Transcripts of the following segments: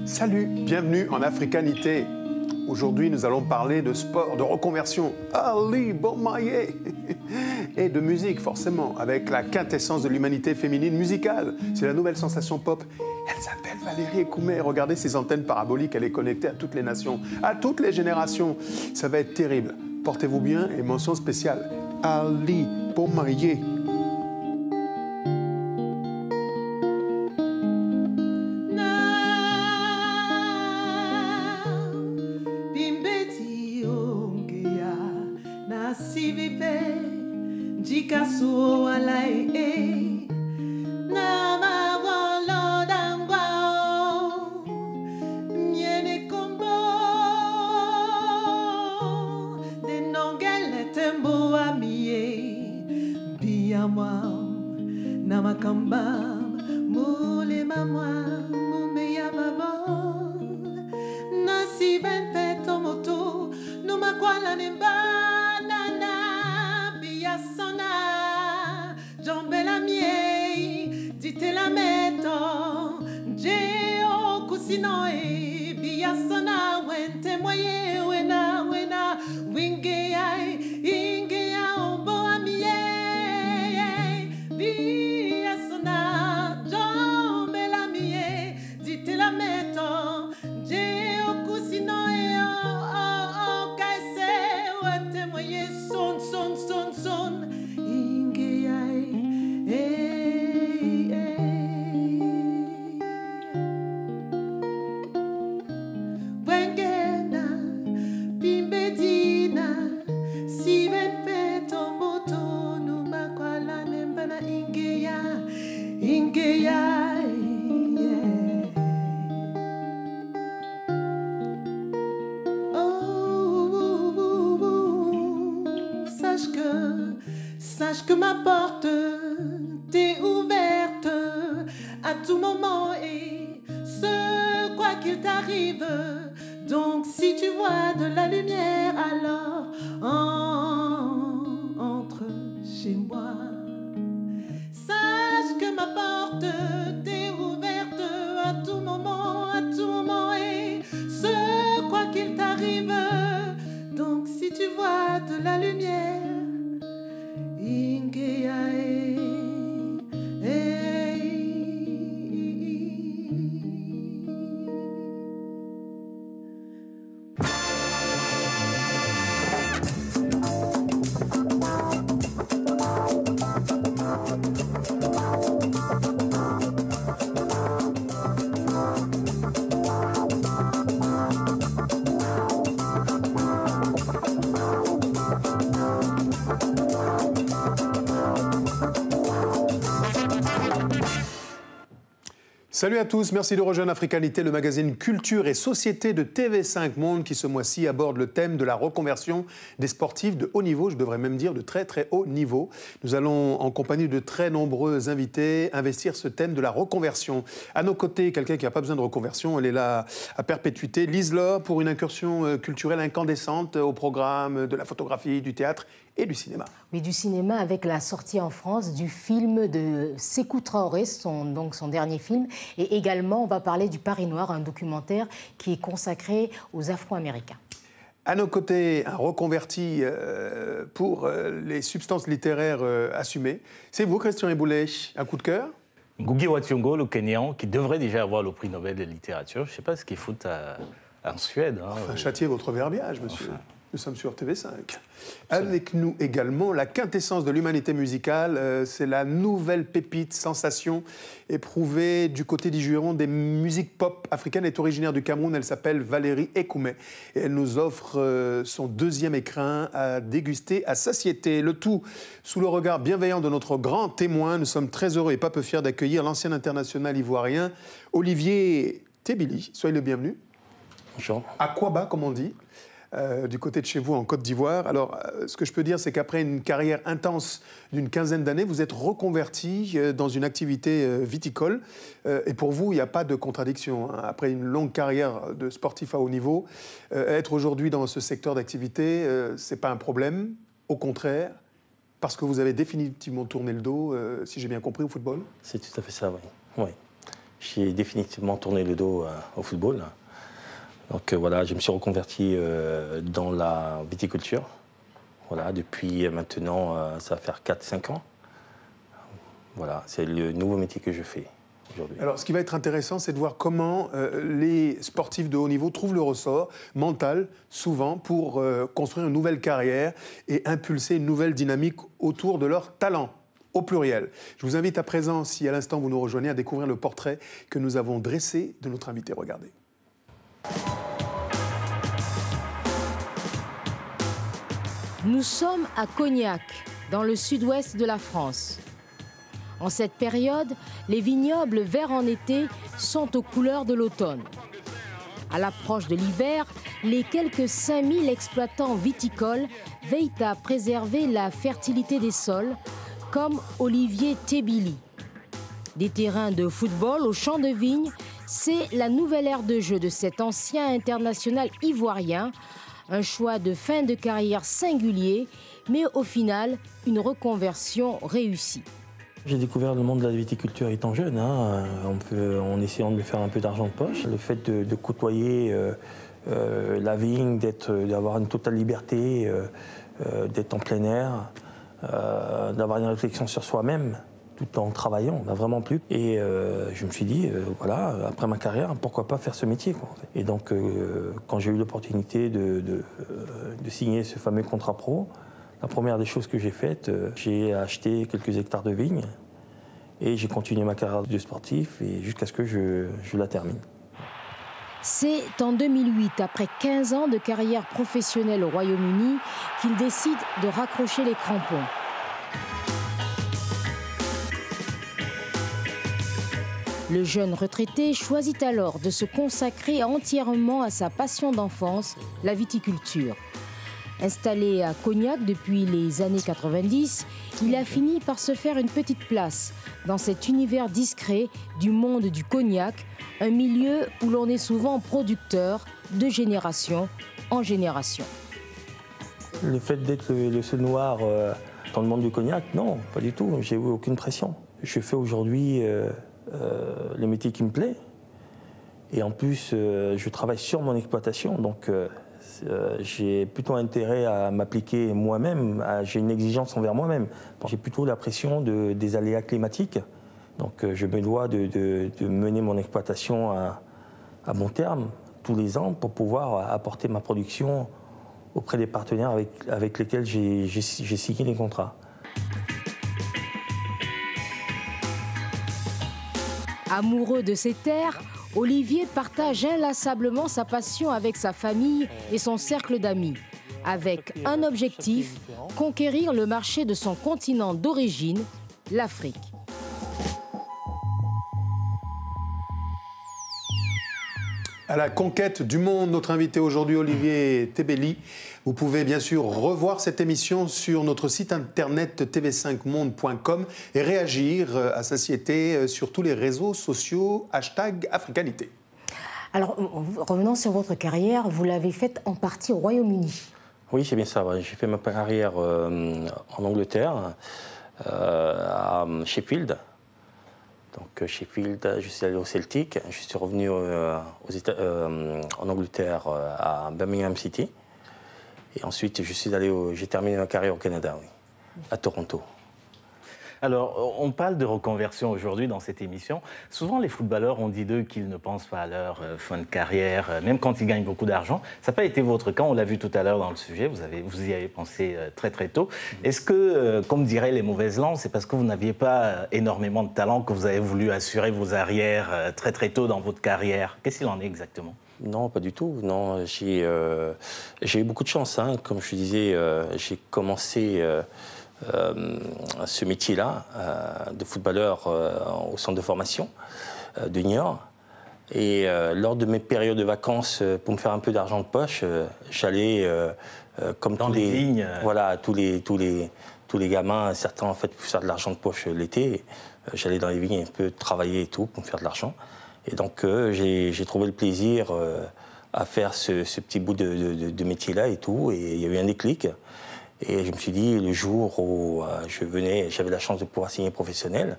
Salut, bienvenue en Africanité. Aujourd'hui, nous allons parler de sport, de reconversion, Ali Bomaye, et de musique, forcément, avec la quintessence de l'humanité féminine musicale. C'est la nouvelle sensation pop. Elle s'appelle Valérie Ekoumé. Regardez ses antennes paraboliques, elle est connectée à toutes les nations, à toutes les générations. Ça va être terrible. Portez-vous bien et mention spéciale. Ali Bomaye. Sache que ma porte t'est ouverte à tout moment et ce quoi qu'il t'arrive. Donc si tu vois de la lumière, alors entre chez moi. Sache que ma porte t'est ouverte à tout moment et ce quoi qu'il t'arrive. Donc si tu vois de la lumière, Salut à tous, merci de rejoindre Africanité, le magazine Culture et Société de TV5 Monde qui ce mois-ci aborde le thème de la reconversion des sportifs de haut niveau, je devrais même dire de très très haut niveau. Nous allons en compagnie de très nombreux invités investir ce thème de la reconversion. À nos côtés, quelqu'un qui n'a pas besoin de reconversion, elle est là à perpétuité, Lise Laure pour une incursion culturelle incandescente au programme de la photographie, du théâtre et du cinéma. Oui, du cinéma avec la sortie en France du film de Sékou Traoré, son dernier film. Et également, on va parler du Paris Noir, un documentaire qui est consacré aux Afro-Américains. À nos côtés, un reconverti pour les substances littéraires assumées. C'est vous, Christian Eboulet, un coup de cœur? Ngugi wa Thiong'o, le Kényan, qui devrait déjà avoir le prix Nobel de littérature. Je ne sais pas ce qu'il fout en Suède. Hein, enfin, châtiez votre verbiage, monsieur. Enfin. Nous sommes sur TV5. Avec nous également, la quintessence de l'humanité musicale, c'est la nouvelle pépite, sensation, éprouvée du côté du juron des musiques pop africaines. Elle est originaire du Cameroun, elle s'appelle Valérie Ekoumé. Et elle nous offre son deuxième écrin à déguster à satiété. Le tout sous le regard bienveillant de notre grand témoin. Nous sommes très heureux et pas peu fiers d'accueillir l'ancien international ivoirien, Olivier Tebili. Soyez le bienvenu. Bonjour. Aquaba, comme on dit. Du côté de chez vous, en Côte d'Ivoire. Alors, ce que je peux dire, c'est qu'après une carrière intense d'une quinzaine d'années, vous êtes reconverti dans une activité viticole. Et pour vous, il n'y a pas de contradiction. Hein. Après une longue carrière de sportif à haut niveau, être aujourd'hui dans ce secteur d'activité, ce n'est pas un problème. Au contraire, parce que vous avez définitivement tourné le dos, si j'ai bien compris, au football. C'est tout à fait ça, oui. Oui. j'ai définitivement tourné le dos au football. Donc voilà, je me suis reconverti dans la viticulture. Voilà, depuis maintenant, ça va faire 4-5 ans. Voilà, c'est le nouveau métier que je fais aujourd'hui. Alors, ce qui va être intéressant, c'est de voir comment les sportifs de haut niveau trouvent le ressort mental, souvent, pour construire une nouvelle carrière et impulser une nouvelle dynamique autour de leur talent, au pluriel. Je vous invite à présent, si à l'instant vous nous rejoignez, à découvrir le portrait que nous avons dressé de notre invité. Regardez. Nous sommes à Cognac, dans le sud-ouest de la France. En cette période, les vignobles verts en été sont aux couleurs de l'automne. À l'approche de l'hiver, les quelques 5000 exploitants viticoles veillent à préserver la fertilité des sols, comme Olivier Tébili. Des terrains de football aux champs de vigne, c'est la nouvelle ère de jeu de cet ancien international ivoirien. Un choix de fin de carrière singulier, mais au final, une reconversion réussie. J'ai découvert le monde de la viticulture étant jeune, en essayant de me faire un peu d'argent de poche. Le fait de côtoyer la vigne, d'avoir une totale liberté, d'être en plein air, d'avoir une réflexion sur soi-même, tout en travaillant, m'a vraiment plu. Et je me suis dit, voilà, après ma carrière, pourquoi pas faire ce métier, quoi. Et donc, quand j'ai eu l'opportunité de signer ce fameux contrat pro, la première des choses que j'ai faites, j'ai acheté quelques hectares de vignes et j'ai continué ma carrière de sportif jusqu'à ce que je la termine. C'est en 2008, après 15 ans de carrière professionnelle au Royaume-Uni, qu'il décide de raccrocher les crampons. Le jeune retraité choisit alors de se consacrer entièrement à sa passion d'enfance, la viticulture. Installé à Cognac depuis les années 90, il a fini par se faire une petite place dans cet univers discret du monde du cognac, un milieu où l'on est souvent producteur de génération en génération. Le fait d'être le seul noir dans le monde du cognac, non, pas du tout, j'ai eu aucune pression. Je fais aujourd'hui le métier qui me plaît et en plus je travaille sur mon exploitation, donc j'ai plutôt intérêt à m'appliquer moi-même, j'ai une exigence envers moi-même. J'ai plutôt la pression des aléas climatiques, donc je me dois de mener mon exploitation à bon terme tous les ans pour pouvoir apporter ma production auprès des partenaires avec lesquels j'ai signé les contrats. Amoureux de ses terres, Olivier partage inlassablement sa passion avec sa famille et son cercle d'amis, avec un objectif, conquérir le marché de son continent d'origine, l'Afrique. À la conquête du monde, notre invité aujourd'hui, Olivier Tébili. Vous pouvez bien sûr revoir cette émission sur notre site internet tv5monde.com et réagir à satiété sur tous les réseaux sociaux, #Africanité. Alors, revenons sur votre carrière, vous l'avez faite en partie au Royaume-Uni. Oui, c'est bien ça. Ouais. J'ai fait ma carrière en Angleterre, à Sheffield. Donc Sheffield, je suis allé au Celtic, je suis revenu en Angleterre à Birmingham City. Et ensuite, j'ai terminé ma carrière au Canada, oui, à Toronto. Alors, on parle de reconversion aujourd'hui dans cette émission. Souvent, les footballeurs, on dit d'eux qu'ils ne pensent pas à leur fin de carrière, même quand ils gagnent beaucoup d'argent. Ça n'a pas été votre cas, on l'a vu tout à l'heure dans le sujet, vous y avez pensé très très tôt. Est-ce que, comme diraient les mauvaises langues, c'est parce que vous n'aviez pas énormément de talent que vous avez voulu assurer vos arrières très très tôt dans votre carrière? Qu'est-ce qu'il en est exactement? Non, pas du tout. Non, j'ai eu beaucoup de chance. Hein. Comme je te disais, j'ai commencé ce métier-là de footballeur au centre de formation de Niort. Et lors de mes périodes de vacances, pour me faire un peu d'argent de poche, j'allais comme dans les vignes. Voilà, tous les gamins, certains en fait pour faire de l'argent de poche l'été, j'allais dans les vignes un peu travailler et tout pour me faire de l'argent. Et donc j'ai trouvé le plaisir à faire ce petit bout de métier-là et tout. Et il y a eu un déclic. Et je me suis dit, le jour où j'avais la chance de pouvoir signer professionnel,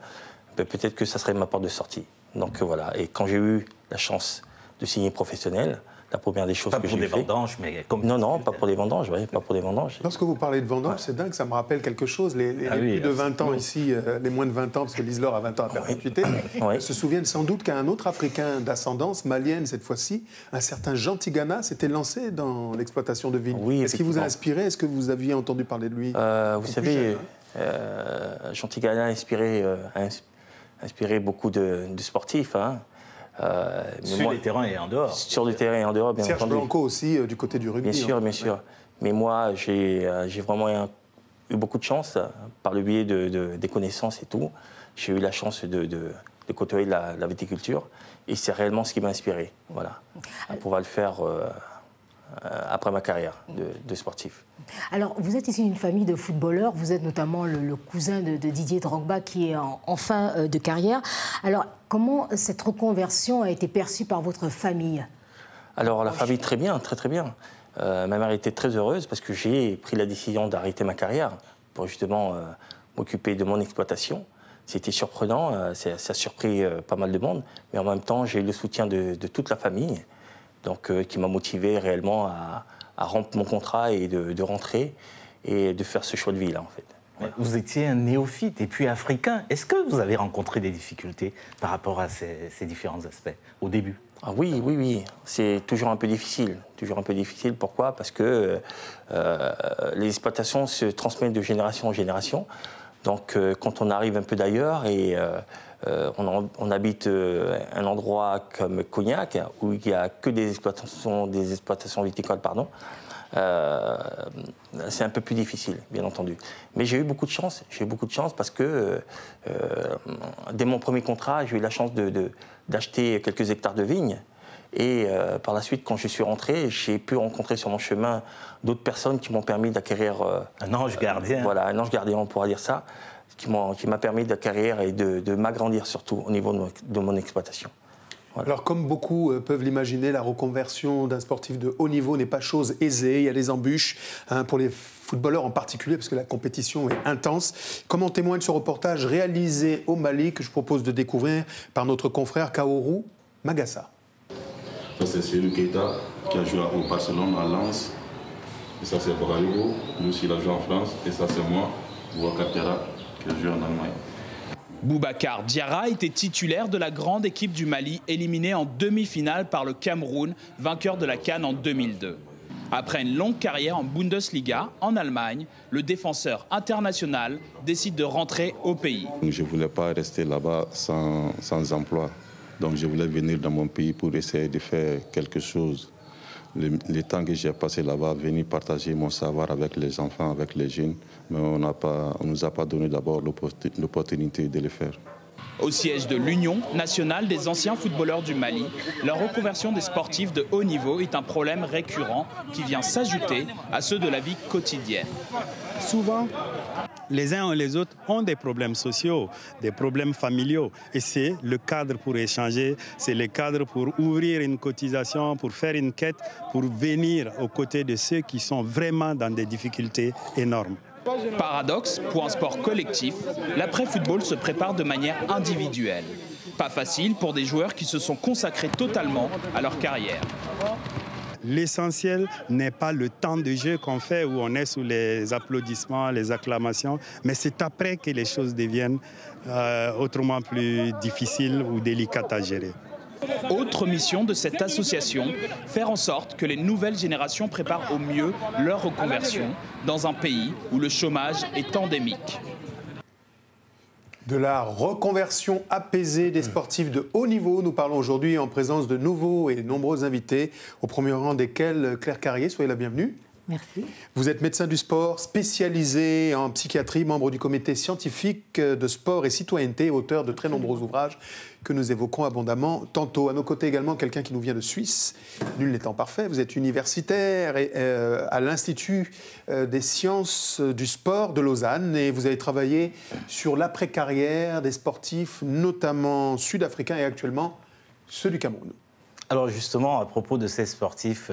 peut-être que ça serait ma porte de sortie. Donc voilà, et quand j'ai eu la chance de signer professionnel, la première des choses que j'ai fait... Pas pour des vendanges, mais comme... Non, pas pour des vendanges, oui, pas pour des vendanges. Lorsque vous parlez de vendanges, c'est dingue, ça me rappelle quelque chose. Les plus de 20 ans ici, les moins de 20 ans, parce que l'Islore a 20 ans à perpétuité, se souviennent sans doute qu'un autre Africain d'ascendance malienne, cette fois-ci, un certain Jean Tigana, s'était lancé dans l'exploitation de vignes. Oui, est-ce qu'il vous a inspiré? Est-ce que vous aviez entendu parler de lui? Vous savez, Jean Tigana a inspiré beaucoup de sportifs, hein. Sur les terrains et en dehors. Sur le terrain et en dehors, bien Serge entendu. Blanco aussi, du côté du rugby. Bien sûr, bien sûr. Mais moi, j'ai vraiment eu beaucoup de chance, par le biais des connaissances et tout. J'ai eu la chance de côtoyer la viticulture. Et c'est réellement ce qui m'a inspiré, voilà, à pouvoir le faire après ma carrière de sportif. Alors, vous êtes ici une famille de footballeurs. Vous êtes notamment le cousin de Didier Drogba qui est en fin de carrière. Alors, comment cette reconversion a été perçue par votre famille? Alors, la famille, très bien, très bien. Ma mère était très heureuse parce que j'ai pris la décision d'arrêter ma carrière pour justement m'occuper de mon exploitation. C'était surprenant, ça a surpris pas mal de monde. Mais en même temps, j'ai eu le soutien de toute la famille, donc, qui m'a motivé réellement à rompre mon contrat et de rentrer et de faire ce choix de vie-là, en fait. Ouais. Vous étiez un néophyte et puis africain. Est-ce que vous avez rencontré des difficultés par rapport à ces différents aspects au début? Oui. C'est toujours un peu difficile. Pourquoi? Parce que les exploitations se transmettent de génération en génération. Donc, quand on arrive un peu d'ailleurs et on habite un endroit comme Cognac, où il n'y a que des exploitations viticoles, pardon, c'est un peu plus difficile, bien entendu. Mais j'ai eu beaucoup de chance. Parce que dès mon premier contrat, j'ai eu la chance d'acheter quelques hectares de vignes. Et par la suite, quand je suis rentré, j'ai pu rencontrer sur mon chemin d'autres personnes qui m'ont permis d'acquérir... un ange gardien. Voilà, un ange gardien, on pourra dire ça, qui m'a permis d'acquérir et de m'agrandir surtout au niveau de mon exploitation. Voilà. Alors, comme beaucoup peuvent l'imaginer, la reconversion d'un sportif de haut niveau n'est pas chose aisée. Il y a des embûches pour les footballeurs en particulier, parce que la compétition est intense. Comme en témoigne ce reportage réalisé au Mali, que je propose de découvrir par notre confrère Kaoru Magassa. Ça, c'est Cyril Keita, qui a joué au Barcelone, à Lens. Et ça, c'est Boraligo, lui aussi, il a joué en France. Et ça, c'est moi, Boubacar Diarra, qui a joué en Allemagne. Boubacar Diarra était titulaire de la grande équipe du Mali, éliminée en demi-finale par le Cameroun, vainqueur de la CAN en 2002. Après une longue carrière en Bundesliga, en Allemagne, le défenseur international décide de rentrer au pays. Je ne voulais pas rester là-bas sans emploi. Donc je voulais venir dans mon pays pour essayer de faire quelque chose. Le temps que j'ai passé là-bas, venir partager mon savoir avec les enfants, avec les jeunes, mais on ne nous a pas donné d'abord l'opportunité de le faire. Au siège de l'Union nationale des anciens footballeurs du Mali, la reconversion des sportifs de haut niveau est un problème récurrent qui vient s'ajouter à ceux de la vie quotidienne. Souvent, les uns et les autres ont des problèmes sociaux, des problèmes familiaux. Et c'est le cadre pour échanger, c'est le cadre pour ouvrir une cotisation, pour faire une quête, pour venir aux côtés de ceux qui sont vraiment dans des difficultés énormes. Paradoxe, pour un sport collectif, l'après-football se prépare de manière individuelle. Pas facile pour des joueurs qui se sont consacrés totalement à leur carrière. L'essentiel n'est pas le temps de jeu qu'on fait où on est sous les applaudissements, les acclamations, mais c'est après que les choses deviennent autrement plus difficiles ou délicates à gérer. Autre mission de cette association, faire en sorte que les nouvelles générations préparent au mieux leur reconversion dans un pays où le chômage est endémique. De la reconversion apaisée des sportifs de haut niveau, nous parlons aujourd'hui en présence de nouveaux et nombreux invités, au premier rang desquels Claire Carrier, soyez la bienvenue. Merci. Vous êtes médecin du sport, spécialisé en psychiatrie, membre du comité scientifique de sport et citoyenneté, auteur de très nombreux ouvrages que nous évoquerons abondamment tantôt. À nos côtés également, quelqu'un qui nous vient de Suisse, nul n'étant parfait. Vous êtes universitaire à l'Institut des sciences du sport de Lausanne et vous avez travaillé sur l'après-carrière des sportifs, notamment sud-africains et actuellement ceux du Cameroun. Alors justement, à propos de ces sportifs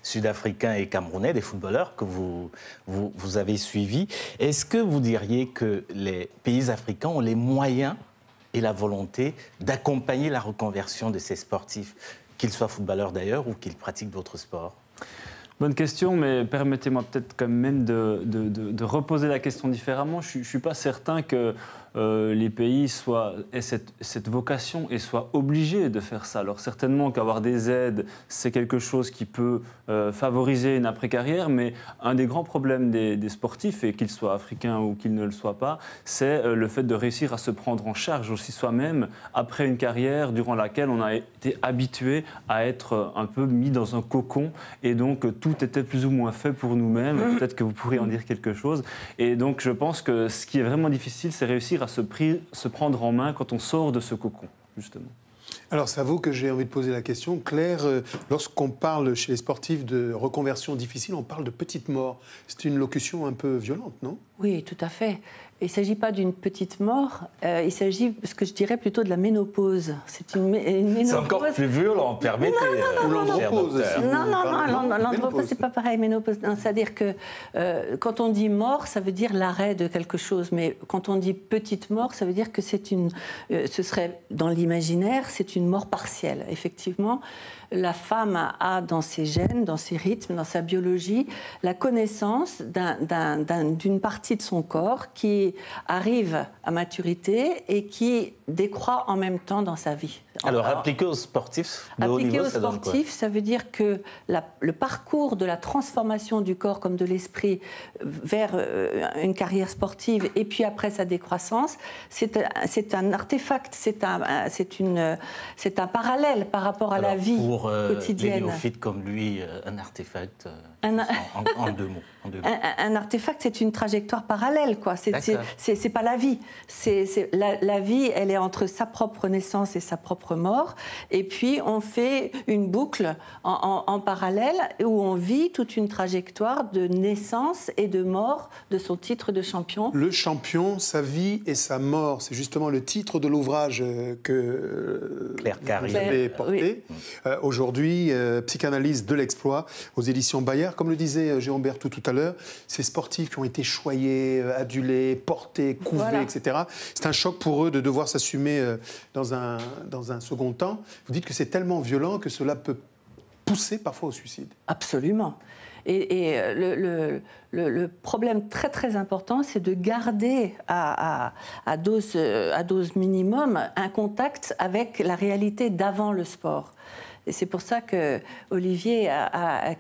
sud-africains et camerounais, des footballeurs que vous avez suivis, est-ce que vous diriez que les pays africains ont les moyens et la volonté d'accompagner la reconversion de ces sportifs, qu'ils soient footballeurs d'ailleurs ou qu'ils pratiquent d'autres sports? Bonne question, mais permettez-moi peut-être quand même de reposer la question différemment. Je ne suis pas certain que les pays aient cette vocation et soient obligés de faire ça. Alors certainement qu'avoir des aides, c'est quelque chose qui peut favoriser une après-carrière, mais un des grands problèmes des sportifs, et qu'ils soient africains ou qu'ils ne le soient pas, c'est le fait de réussir à se prendre en charge aussi soi-même après une carrière durant laquelle on a été habitué à être un peu mis dans un cocon, et donc tout était plus ou moins fait pour nous-mêmes. Peut-être que vous pourriez en dire quelque chose. Et donc je pense que ce qui est vraiment difficile, c'est réussir à se prendre en main quand on sort de ce cocon, justement. Alors, c'est à vous que j'ai envie de poser la question. Claire, lorsqu'on parle chez les sportifs de reconversion difficile, on parle de petite mort. C'est une locution un peu violente, non? Oui, tout à fait. Il ne s'agit pas d'une petite mort, il s'agit, ce que je dirais, plutôt de la ménopause. C'est une ménopause... C'est encore plus violent, permettez. Ou l'andropause. Non, l'andropause, c'est pas pareil, ménopause. C'est-à-dire que quand on dit mort, ça veut dire l'arrêt de quelque chose. Mais quand on dit petite mort, ça veut dire que ce serait, dans l'imaginaire, c'est une mort partielle. Effectivement, la femme a dans ses gènes, dans ses rythmes, dans sa biologie, la connaissance d'une partie de son corps qui arrive à maturité et qui décroît en même temps dans sa vie. Alors, appliqué aux sportifs de haut niveau, appliqué aux sportifs, ça veut dire que le parcours de la transformation du corps comme de l'esprit vers une carrière sportive et puis après sa décroissance, c'est un artefact, c'est un parallèle par rapport à la vie quotidienne. Pour les néophytes comme lui, un artefact, en deux mots. Un artefact, c'est une trajectoire parallèle, quoi. C'est pas la vie. La vie, elle est entre sa propre naissance et sa propre mort. Et puis, on fait une boucle en parallèle où on vit toute une trajectoire de naissance et de mort de son titre de champion. Le champion, sa vie et sa mort. C'est justement le titre de l'ouvrage que vous avez porté. Oui. Aujourd'hui, Psychanalyse de l'exploit aux éditions Bayard. Comme le disait Jérôme Berthoud tout à l'heure, ces sportifs qui ont été choyés, adulés, portés, couvés, voilà, etc. C'est un choc pour eux de devoir s'assumer dans un second temps. Vous dites que c'est tellement violent que cela peut pousser parfois au suicide. Absolument. Et le problème très très important, c'est de garder à dose minimum un contact avec la réalité d'avant le sport. Et c'est pour ça que Olivier a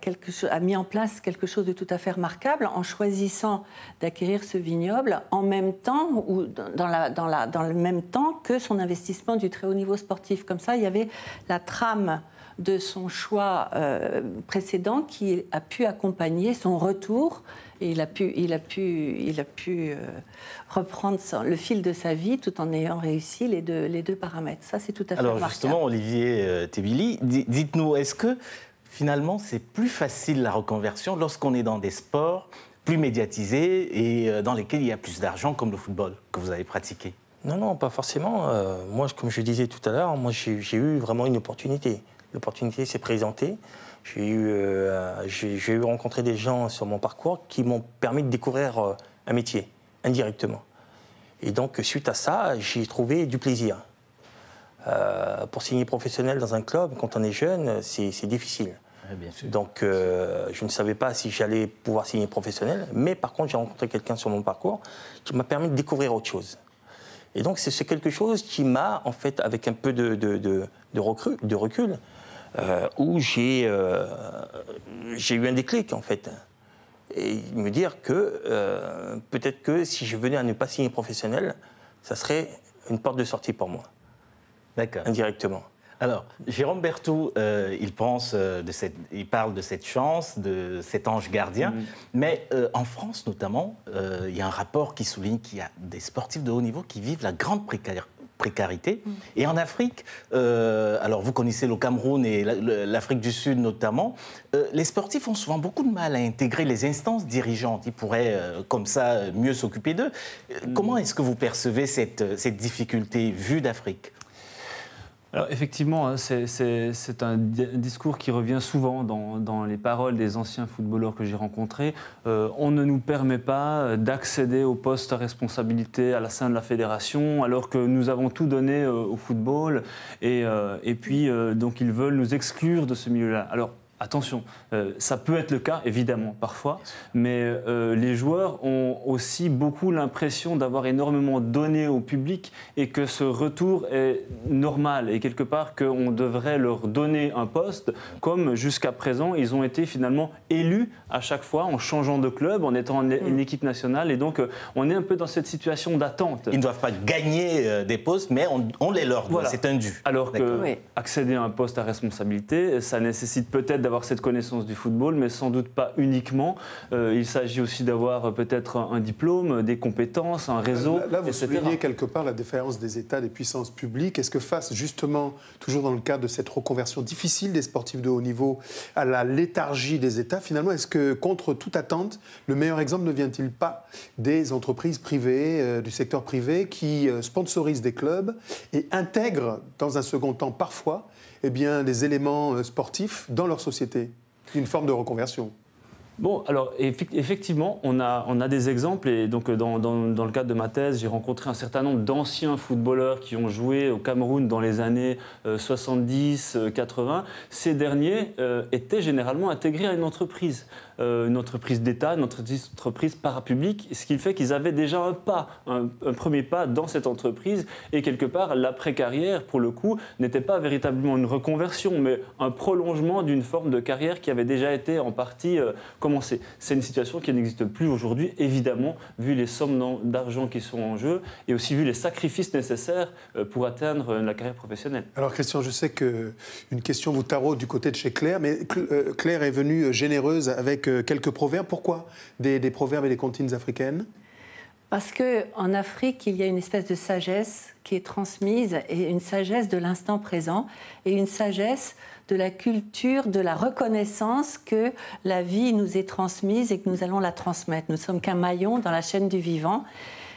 mis en place quelque chose de tout à fait remarquable en choisissant d'acquérir ce vignoble en même temps ou dans le même temps que son investissement du très haut niveau sportif. Comme ça, il y avait la trame de son choix précédent qui a pu accompagner son retour. Et il a pu reprendre le fil de sa vie tout en ayant réussi les deux paramètres. Ça, c'est tout à fait remarquable. Alors justement, Olivier Tebili, dites-nous, est-ce que finalement c'est plus facile la reconversion lorsqu'on est dans des sports plus médiatisés et dans lesquels il y a plus d'argent, comme le football que vous avez pratiqué? Non, pas forcément. Moi, comme je disais tout à l'heure, j'ai eu vraiment une opportunité. L'opportunité s'est présentée. J'ai eu rencontré des gens sur mon parcours qui m'ont permis de découvrir un métier, indirectement. Et donc, suite à ça, j'ai trouvé du plaisir. Pour signer professionnel dans un club, quand on est jeune, c'est difficile. Oui, bien sûr. Donc, je ne savais pas si j'allais pouvoir signer professionnel, mais par contre, j'ai rencontré quelqu'un sur mon parcours qui m'a permis de découvrir autre chose. Et donc, c'est quelque chose qui m'a, en fait, avec un peu de recul, où j'ai eu un déclic, en fait. Et me dire que peut-être que si je venais à ne pas signer professionnel, ça serait une porte de sortie pour moi. D'accord. Indirectement. Alors, Jérôme Berthoud, il parle de cette chance, de cet ange gardien, mais en France notamment, il y a un rapport qui souligne qu'il y a des sportifs de haut niveau qui vivent la grande précarité. Et en Afrique, alors vous connaissez le Cameroun et l'Afrique du Sud notamment, les sportifs ont souvent beaucoup de mal à intégrer les instances dirigeantes. Ils pourraient, comme ça, mieux s'occuper d'eux. Comment est-ce que vous percevez cette difficulté vue d'Afrique ? Alors effectivement, c'est un discours qui revient souvent dans les paroles des anciens footballeurs que j'ai rencontrés. On ne nous permet pas d'accéder aux postes à responsabilité à la sein de la fédération, alors que nous avons tout donné au football. Et puis, donc, ils veulent nous exclure de ce milieu-là. Alors, attention, ça peut être le cas, évidemment, parfois, mais les joueurs ont aussi beaucoup l'impression d'avoir énormément donné au public et que ce retour est normal et quelque part qu'on devrait leur donner un poste, comme jusqu'à présent, ils ont été finalement élus à chaque fois en changeant de club, en étant une équipe nationale, et donc on est un peu dans cette situation d'attente. Ils ne doivent pas gagner des postes, mais on les leur doit, voilà. C'est un dû. Alors qu'accéder à un poste à responsabilité, ça nécessite peut-être d'avoir cette connaissance du football, mais sans doute pas uniquement. Il s'agit aussi d'avoir peut-être un diplôme, des compétences, un réseau, là, vous etc. soulignez quelque part la défaillance des États, des puissances publiques. Est-ce que face, justement, toujours dans le cadre de cette reconversion difficile des sportifs de haut niveau à la léthargie des États, finalement, est-ce que, contre toute attente, le meilleur exemple ne vient-il pas des entreprises privées, du secteur privé, qui sponsorisent des clubs et intègrent, dans un second temps, parfois, eh bien, des éléments sportifs dans leur société, une forme de reconversion? Bon, alors effectivement, on a des exemples, et donc dans le cadre de ma thèse, j'ai rencontré un certain nombre d'anciens footballeurs qui ont joué au Cameroun dans les années 70-80. Ces derniers étaient généralement intégrés à une entreprise d'État, une entreprise parapublique, ce qui fait qu'ils avaient déjà un premier pas dans cette entreprise, et quelque part, l'après-carrière, pour le coup, n'était pas véritablement une reconversion, mais un prolongement d'une forme de carrière qui avait déjà été en partie commencée. C'est une situation qui n'existe plus aujourd'hui, évidemment, vu les sommes d'argent qui sont en jeu, et aussi vu les sacrifices nécessaires pour atteindre la carrière professionnelle. Alors Christian, je sais qu'une question vous taraude du côté de chez Claire, mais Claire est venue généreuse avec quelques proverbes. Pourquoi des proverbes et des comptines africaines? Parce qu'en Afrique, il y a une espèce de sagesse qui est transmise, et une sagesse de l'instant présent, et une sagesse de la culture, de la reconnaissance que la vie nous est transmise et que nous allons la transmettre. Nous ne sommes qu'un maillon dans la chaîne du vivant.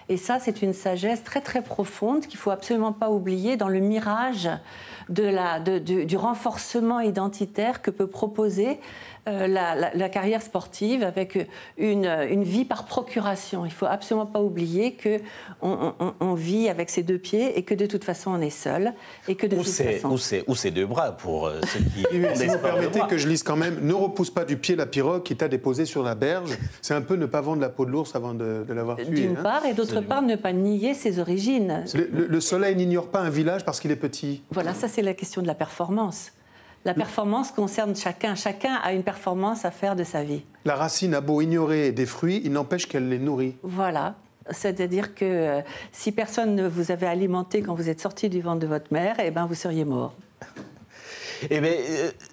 Et ça, c'est une sagesse très très profonde qu'il ne faut absolument pas oublier dans le mirage du renforcement identitaire que peut proposer la carrière sportive avec une vie par procuration. Il ne faut absolument pas oublier qu'on vit avec ses deux pieds et que de toute façon on est seul. Et que ou ses deux bras pour ceux qui... Si vous permettez que je lise quand même, ne repousse pas du pied la pirogue qui t'a déposé sur la berge. C'est un peu ne pas vendre la peau de l'ours avant de l'avoir tué. D'une part, et d'autre part, ne pas nier ses origines. Le soleil n'ignore pas un village parce qu'il est petit. Voilà, ça c'est la question de la performance. La performance concerne chacun. Chacun a une performance à faire de sa vie. La racine a beau ignorer des fruits, il n'empêche qu'elle les nourrit. Voilà. C'est-à-dire que si personne ne vous avait alimenté quand vous êtes sorti du ventre de votre mère, eh ben vous seriez mort. Eh bien,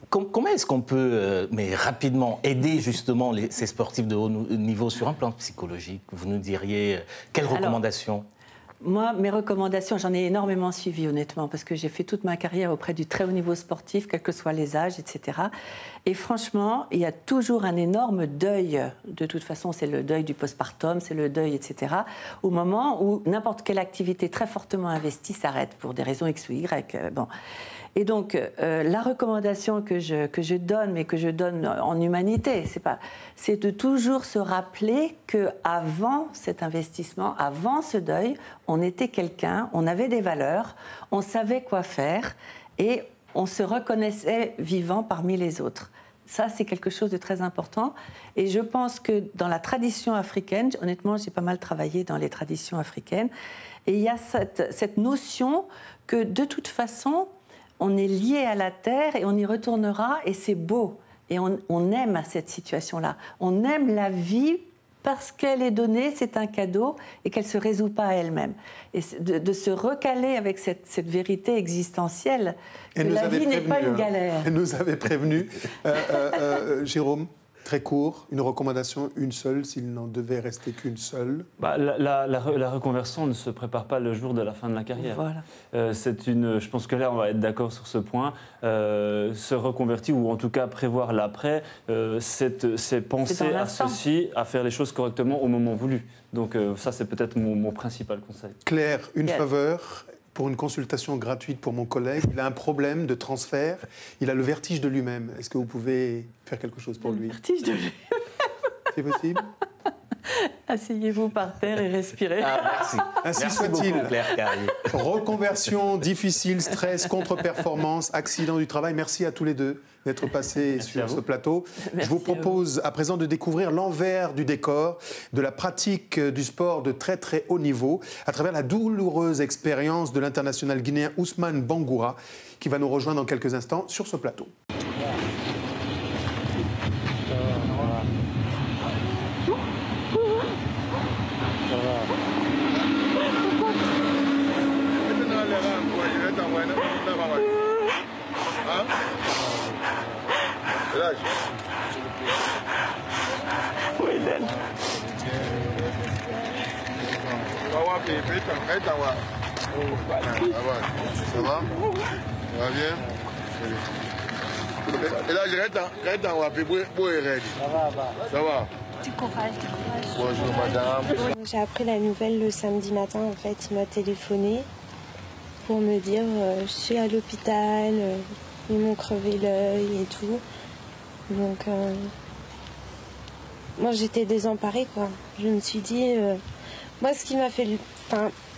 comment est-ce qu'on peut, mais rapidement, aider justement ces sportifs de haut niveau sur un plan psychologique? Vous nous diriez quelles recommandations? Moi, mes recommandations, j'en ai énormément suivi, honnêtement, parce que j'ai fait toute ma carrière auprès du très haut niveau sportif, quels que soient les âges, etc. Et franchement, il y a toujours un énorme deuil. De toute façon, c'est le deuil du postpartum, c'est le deuil, etc. Au moment où n'importe quelle activité très fortement investie s'arrête pour des raisons X ou Y. Bon. Et donc, la recommandation que je donne, mais que je donne en humanité, c'est de toujours se rappeler qu'avant cet investissement, avant ce deuil, on était quelqu'un, on avait des valeurs, on savait quoi faire et on se reconnaissait vivant parmi les autres. Ça, c'est quelque chose de très important. Et je pense que dans la tradition africaine, honnêtement, j'ai pas mal travaillé dans les traditions africaines, et il y a cette notion que de toute façon, on est lié à la terre et on y retournera, et c'est beau. Et on aime cette situation-là. On aime la vie parce qu'elle est donnée, c'est un cadeau, et qu'elle ne se résout pas à elle-même. Et de se recaler avec cette vérité existentielle, que la vie n'est pas une galère. Elle nous avait prévenu. Jérôme, très court, une recommandation, une seule, s'il n'en devait rester qu'une seule. La reconversion ne se prépare pas le jour de la fin de la carrière. Voilà. Je pense que là, on va être d'accord sur ce point. Se reconvertir, ou en tout cas prévoir l'après, c'est penser à ceci, à faire les choses correctement au moment voulu. Donc ça, c'est peut-être mon principal conseil. Claire, une faveur, pour une consultation gratuite pour mon collègue. Il a un problème de transfert. Il a le vertige de lui-même. Est-ce que vous pouvez faire quelque chose pour lui? Le vertige de lui-même. C'est possible? Asseyez-vous par terre et respirez. Ah, merci. Ainsi soit-il. Reconversion difficile, stress, contre-performance, accident du travail. Merci à tous les deux d'être passés sur ce plateau. Merci. Je vous propose à présent de découvrir l'envers du décor de la pratique du sport de très très haut niveau à travers la douloureuse expérience de l'international guinéen Ousmane Bangoura qui va nous rejoindre dans quelques instants sur ce plateau. Ça va? Ça va bien? Et là, je reste en Wapé. Ça va? Du courage, du courage. Bonjour madame. J'ai appris la nouvelle le samedi matin. En fait, il m'a téléphoné pour me dire je suis à l'hôpital, ils m'ont crevé l'œil et tout. Donc, moi j'étais désemparée quoi. Je me suis dit, moi ce qui m'a fait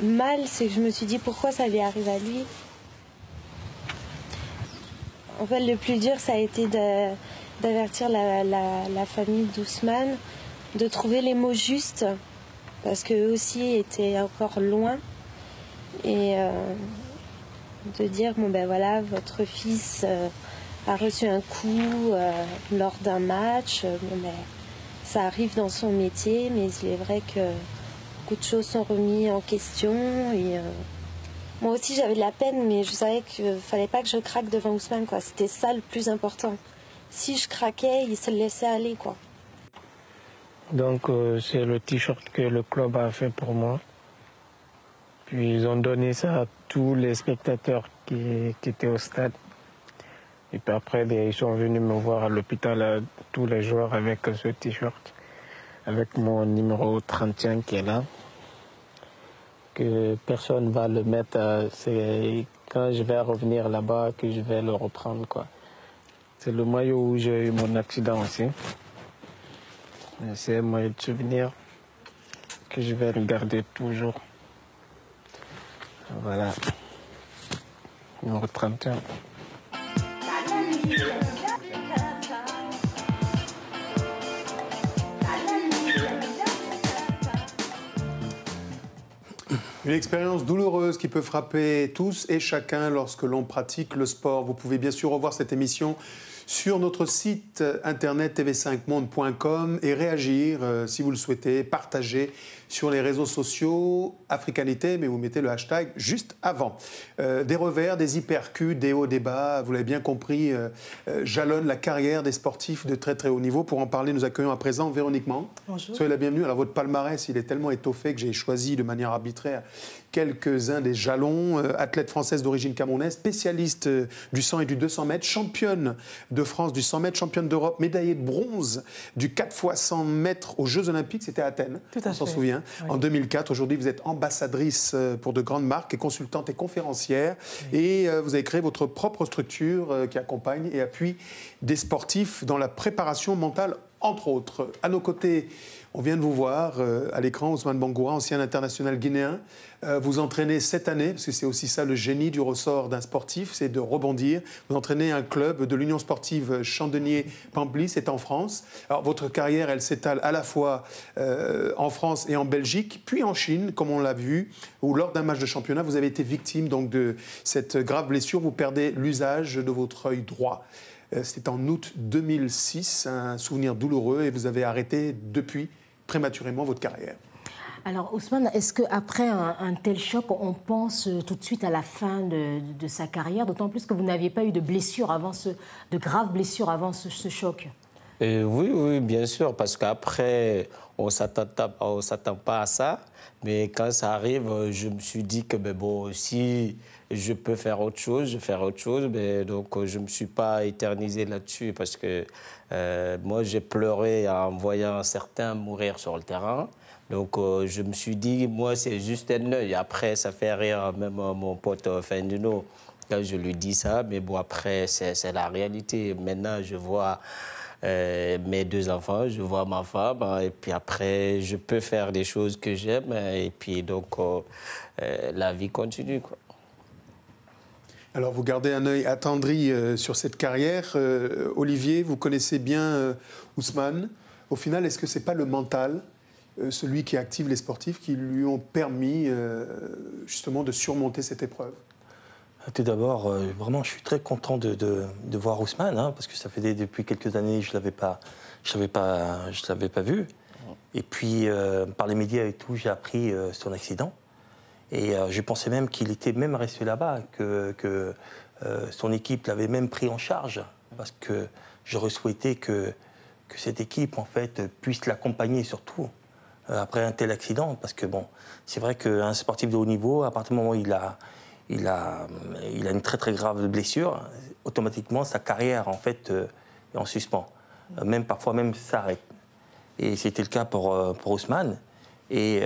mal, c'est que je me suis dit pourquoi ça lui arrive à lui. En fait, le plus dur, ça a été d'avertir la famille d'Ousmane, de trouver les mots justes, parce qu'eux aussi étaient encore loin, et de dire, bon ben voilà, votre fils a reçu un coup lors d'un match, bon ben, ça arrive dans son métier, mais il est vrai que beaucoup de choses sont remises en question, et moi aussi j'avais de la peine, mais je savais qu'il ne fallait pas que je craque devant Ousmane, quoi. C'était ça le plus important. Si je craquais, il se laissait aller, quoi. Donc c'est le t-shirt que le club a fait pour moi. Puis ils ont donné ça à tous les spectateurs qui étaient au stade. Et puis après, ils sont venus me voir à l'hôpital, tous les joueurs, avec ce t-shirt, avec mon numéro 31 qui est là. Que personne ne va le mettre, c'est quand je vais revenir là-bas que je vais le reprendre, quoi. C'est le maillot où j'ai eu mon accident aussi. C'est un maillot de souvenir que je vais regarder toujours. Voilà. Numéro 31. Une expérience douloureuse qui peut frapper tous et chacun lorsque l'on pratique le sport. Vous pouvez bien sûr revoir cette émission sur notre site internet tv5monde.com et réagir si vous le souhaitez, partager sur les réseaux sociaux Africanité, mais vous mettez le hashtag juste avant. Des revers, des hypercus, des hauts, des bas, vous l'avez bien compris, jalonnent la carrière des sportifs de très très haut niveau. Pour en parler, nous accueillons à présent Véronique Mans. Bonjour. Soyez la bienvenue. Alors votre palmarès, il est tellement étoffé que j'ai choisi de manière arbitraire quelques-uns des jalons. Athlète française d'origine camerounaise, spécialiste du 100 et du 200 mètres, championne de France du 100 mètres, championne d'Europe, médaillée de bronze du 4 x 100 mètres aux Jeux Olympiques, c'était à Athènes, on s'en souvient, oui. En 2004. Aujourd'hui, vous êtes ambassadrice pour de grandes marques et consultante et conférencière. Oui. Et vous avez créé votre propre structure qui accompagne et appuie des sportifs dans la préparation mentale, entre autres. À nos côtés, on vient de vous voir à l'écran, Ousmane Bangoura, ancien international guinéen. Vous entraînez cette année, parce que c'est aussi ça le génie du ressort d'un sportif, c'est de rebondir. Vous entraînez un club de l'Union sportive Chandonnier-Pamply, c'est en France. Alors votre carrière, elle s'étale à la fois en France et en Belgique, puis en Chine, comme on l'a vu, où lors d'un match de championnat, vous avez été victime donc, de cette grave blessure. Vous perdez l'usage de votre œil droit. C'était en août 2006, un souvenir douloureux, et vous avez arrêté depuis prématurément votre carrière. Alors Ousmane, est-ce qu'après un tel choc, on pense tout de suite à la fin de sa carrière, d'autant plus que vous n'aviez pas eu de blessures avant de graves blessures avant ce choc? Oui, bien sûr, parce qu'après, on ne s'attend pas à ça. Mais quand ça arrive, je me suis dit que bon, si je peux faire autre chose, mais donc je ne me suis pas éternisé là-dessus parce que moi j'ai pleuré en voyant certains mourir sur le terrain. Donc je me suis dit, moi c'est juste un œil. Après ça fait rire même mon pote Fendino quand je lui dis ça, mais bon après c'est la réalité. Maintenant je vois mes 2 enfants, je vois ma femme, et puis après je peux faire des choses que j'aime, et puis donc la vie continue, quoi. Alors, vous gardez un œil attendri sur cette carrière. Olivier, vous connaissez bien Ousmane. Au final, est-ce que ce n'est pas le mental, celui qui active les sportifs, qui lui ont permis justement de surmonter cette épreuve? Tout d'abord, vraiment, je suis très content de voir Ousmane, hein, parce que ça fait depuis quelques années que je l'avais pas vu. Et puis, par les médias et tout, j'ai appris son accident. Et je pensais même qu'il était même resté là-bas, que son équipe l'avait même pris en charge, parce que j'aurais souhaité que cette équipe, en fait, puisse l'accompagner surtout après un tel accident, parce que bon, c'est vrai qu'un sportif de haut niveau, à partir du moment où il a une très très grave blessure, automatiquement sa carrière en fait est en suspens, même parfois même s'arrête. Et c'était le cas pour Ousmane. Et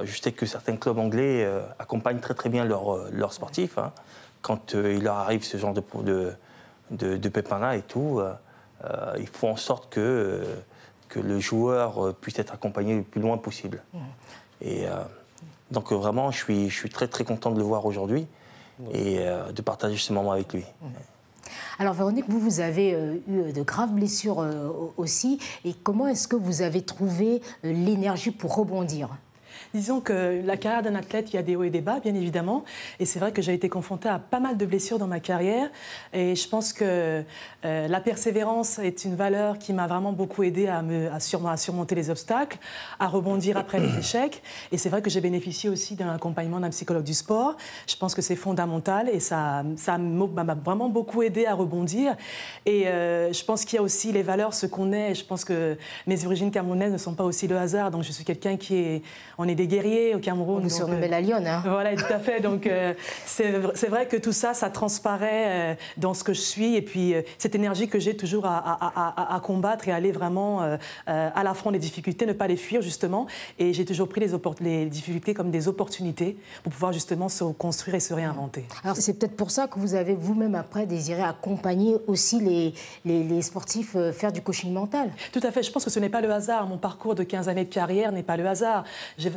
je sais que certains clubs anglais accompagnent très très bien leurs sportifs, hein. Quand il leur arrive ce genre de pépin-là et tout, ils font en sorte que le joueur puisse être accompagné le plus loin possible. Et donc vraiment, je suis très très content de le voir aujourd'hui et de partager ce moment avec lui. Alors Véronique, vous avez eu de graves blessures aussi. Et comment est-ce que vous avez trouvé l'énergie pour rebondir ? Disons que la carrière d'un athlète, il y a des hauts et des bas, bien évidemment. Et c'est vrai que j'ai été confrontée à pas mal de blessures dans ma carrière. Et je pense que la persévérance est une valeur qui m'a vraiment beaucoup aidée à surmonter les obstacles, à rebondir après les échecs. Et c'est vrai que j'ai bénéficié aussi d'un accompagnement d'un psychologue du sport. Je pense que c'est fondamental et ça m'a vraiment beaucoup aidée à rebondir. Et je pense qu'il y a aussi les valeurs, ce qu'on est. Je pense que mes origines camerounaises ne sont pas aussi le hasard. Donc je suis quelqu'un on est des guerriers au Cameroun. Nous surnommons la lionne. Hein. Voilà, tout à fait. Donc, c'est vrai que tout ça, ça transparaît dans ce que je suis. Et puis, cette énergie que j'ai toujours à combattre et aller vraiment à l'affront des difficultés, ne pas les fuir, justement. Et j'ai toujours pris les difficultés comme des opportunités pour pouvoir, justement, se construire et se réinventer. Alors, c'est peut-être pour ça que vous avez vous-même, après, désiré accompagner aussi les sportifs faire du coaching mental. Tout à fait. Je pense que ce n'est pas le hasard. Mon parcours de 15 années de carrière n'est pas le hasard.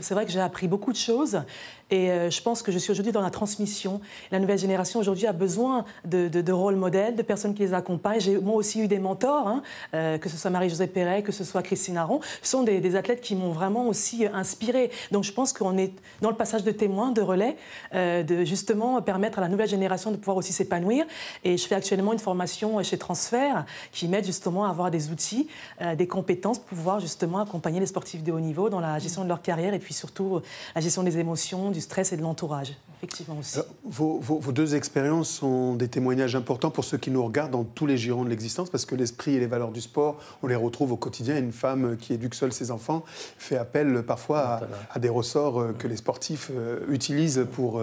C'est vrai que j'ai appris beaucoup de choses et je pense que je suis aujourd'hui dans la transmission. La nouvelle génération aujourd'hui a besoin de rôles modèles, de personnes qui les accompagnent. J'ai moi aussi eu des mentors, hein, que ce soit Marie-Josée Perret, que ce soit Christine Aron. Ce sont des athlètes qui m'ont vraiment aussi inspirée. Donc je pense qu'on est dans le passage de témoins, de relais, de justement permettre à la nouvelle génération de pouvoir aussi s'épanouir. Et je fais actuellement une formation chez Transfert qui m'aide justement à avoir des outils, des compétences pour pouvoir justement accompagner les sportifs de haut niveau dans la gestion de leur carrière et puis surtout la gestion des émotions, du stress et de l'entourage, effectivement aussi. Alors, vos 2 expériences sont des témoignages importants pour ceux qui nous regardent dans tous les girons de l'existence, parce que l'esprit et les valeurs du sport, on les retrouve au quotidien. Une femme qui éduque seule ses enfants fait appel parfois à des ressorts que les sportifs utilisent pour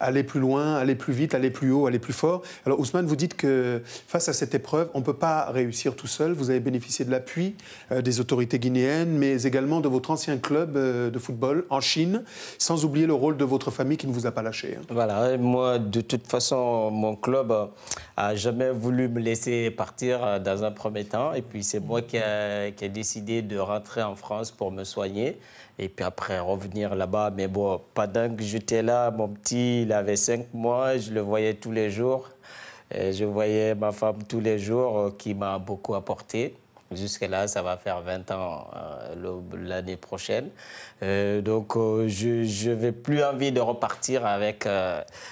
aller plus loin, aller plus vite, aller plus haut, aller plus fort. Alors Ousmane, vous dites que face à cette épreuve, on ne peut pas réussir tout seul. Vous avez bénéficié de l'appui des autorités guinéennes, mais également de votre ancien club de football en Chine, sans oublier le rôle de votre famille qui ne vous a pas lâché. Hein. Voilà, moi, de toute façon, mon club a jamais voulu me laisser partir dans un premier temps. Et puis, c'est moi qui ai décidé de rentrer en France pour me soigner. Et puis après, revenir là-bas. Mais bon, pendant que j'étais là, mon petit, il avait 5 mois, je le voyais tous les jours. Et je voyais ma femme tous les jours, qui m'a beaucoup apporté. Jusque-là, ça va faire 20 ans l'année prochaine. Donc, je n'avais plus envie de repartir avec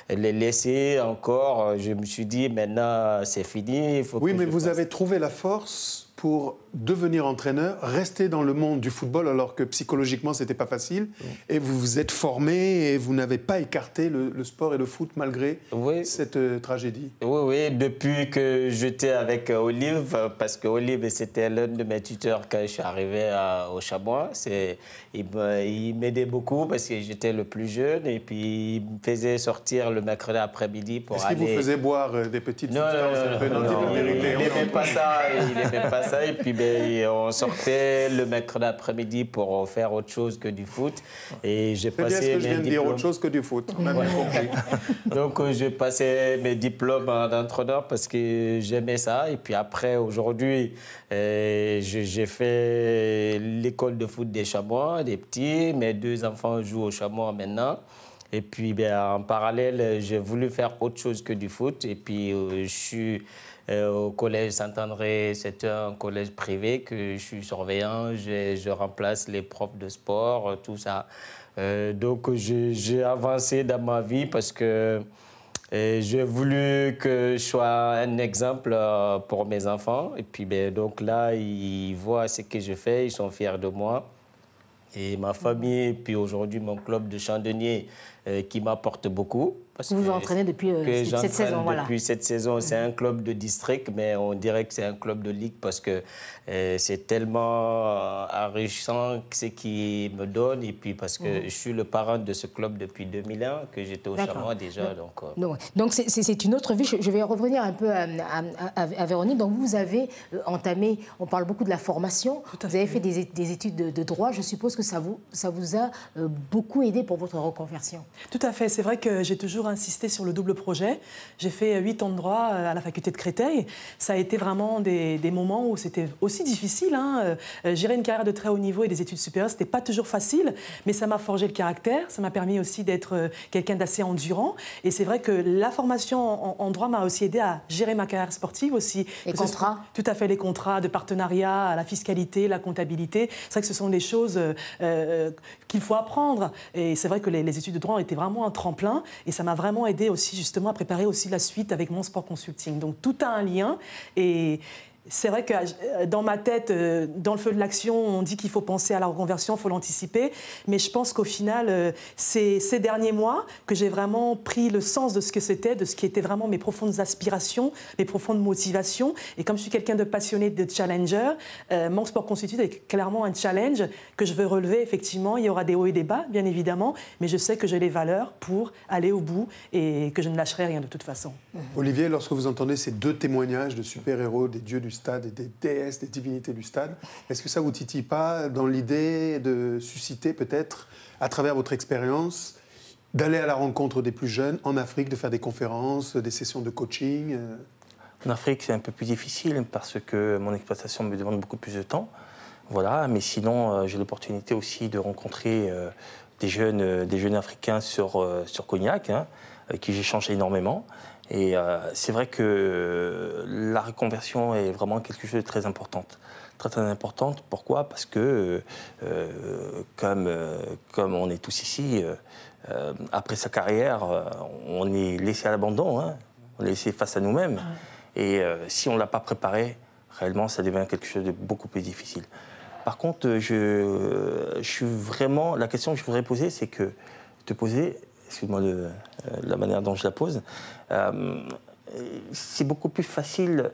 les laisser encore. Je me suis dit, maintenant, c'est fini. Il faut oui, mais vous avez trouvé la force pour devenir entraîneur, rester dans le monde du football alors que psychologiquement c'était pas facile, et vous vous êtes formé et vous n'avez pas écarté le sport et le foot malgré cette tragédie. Oui, depuis que j'étais avec Olive, parce que Olive c'était l'un de mes tuteurs quand je suis arrivé au Chamois, il m'aidait beaucoup parce que j'étais le plus jeune et puis il me faisait sortir le mercredi après-midi pour aller... Est-ce qu'il vous faisait boire des petites non, il n'aimait pas ça, et puis on sortait le mercredi après-midi pour faire autre chose que du foot. Et j'ai passé ce que je viens de dire, autre chose que du foot. On a bien compris. Donc j'ai passé mes diplômes d'entraîneur parce que j'aimais ça. Et puis après, aujourd'hui, j'ai fait l'école de foot des Chamois, des petits. Mes 2 enfants jouent au Chamois maintenant. Et puis en parallèle, j'ai voulu faire autre chose que du foot. Et puis je suis... au collège Saint-André, c'est un collège privé que je suis surveillant, je remplace les profs de sport, tout ça. Donc j'ai avancé dans ma vie parce que j'ai voulu que je sois un exemple pour mes enfants. Et puis donc là, ils voient ce que je fais, ils sont fiers de moi. Et ma famille, et puis aujourd'hui mon club de Chandonnier qui m'apporte beaucoup. Parce vous vous entraînez depuis cette saison, voilà. Depuis cette saison, c'est un club de district, mais on dirait que c'est un club de ligue parce que c'est tellement enrichissant ce qu'ils me donnent. Et puis parce que je suis le parrain de ce club depuis 2001, que j'étais au Chamois déjà. Donc c'est une autre vie. Je vais revenir un peu à Véronique. Donc vous avez entamé, on parle beaucoup de la formation, vous avez fait des études de droit. Je suppose que ça vous a beaucoup aidé pour votre reconversion. Tout à fait. C'est vrai que j'ai toujours insisté sur le double projet. J'ai fait 8 ans de droit à la faculté de Créteil. Ça a été vraiment des moments où c'était aussi difficile. Gérer une carrière de très haut niveau et des études supérieures, c'était pas toujours facile, mais ça m'a forgé le caractère. Ça m'a permis aussi d'être quelqu'un d'assez endurant. Et c'est vrai que la formation en droit m'a aussi aidé à gérer ma carrière sportive aussi. Les contrats. Tout à fait, les contrats de partenariat, la fiscalité, la comptabilité. C'est vrai que ce sont des choses qu'il faut apprendre. Et c'est vrai que les études de droit ont été vraiment un tremplin. Et ça m'a vraiment aidé aussi justement à préparer aussi la suite avec mon sport consulting. Donc tout a un lien. Et c'est vrai que dans ma tête, dans le feu de l'action, on dit qu'il faut penser à la reconversion, il faut l'anticiper. Mais je pense qu'au final, c'est ces derniers mois que j'ai vraiment pris le sens de ce que c'était, de ce qui était vraiment mes profondes aspirations, mes profondes motivations. Et comme je suis quelqu'un de passionné, de challenger, mon sport consulting est clairement un challenge que je veux relever. Effectivement, il y aura des hauts et des bas, bien évidemment. Mais je sais que j'ai les valeurs pour aller au bout et que je ne lâcherai rien de toute façon. Olivier, lorsque vous entendez ces 2 témoignages de super-héros, des dieux du stade et des déesses, des divinités du stade, est-ce que ça ne vous titille pas dans l'idée de susciter peut-être, à travers votre expérience, d'aller à la rencontre des plus jeunes en Afrique, de faire des conférences, des sessions de coaching? En Afrique, c'est un peu plus difficile parce que mon exploitation me demande beaucoup plus de temps. Voilà, mais sinon, j'ai l'opportunité aussi de rencontrer des jeunes Africains sur Cognac, avec qui j'échange énormément. Et c'est vrai que la reconversion est vraiment quelque chose de très importante. Très importante. Pourquoi? Parce que, comme on est tous ici, après sa carrière, on est laissé à l'abandon, on est laissé face à nous-mêmes. Et si on ne l'a pas préparé, réellement, ça devient quelque chose de beaucoup plus difficile. Par contre, je suis vraiment... La question que je voudrais poser, c'est que... Excuse-moi la manière dont je la pose. C'est beaucoup plus facile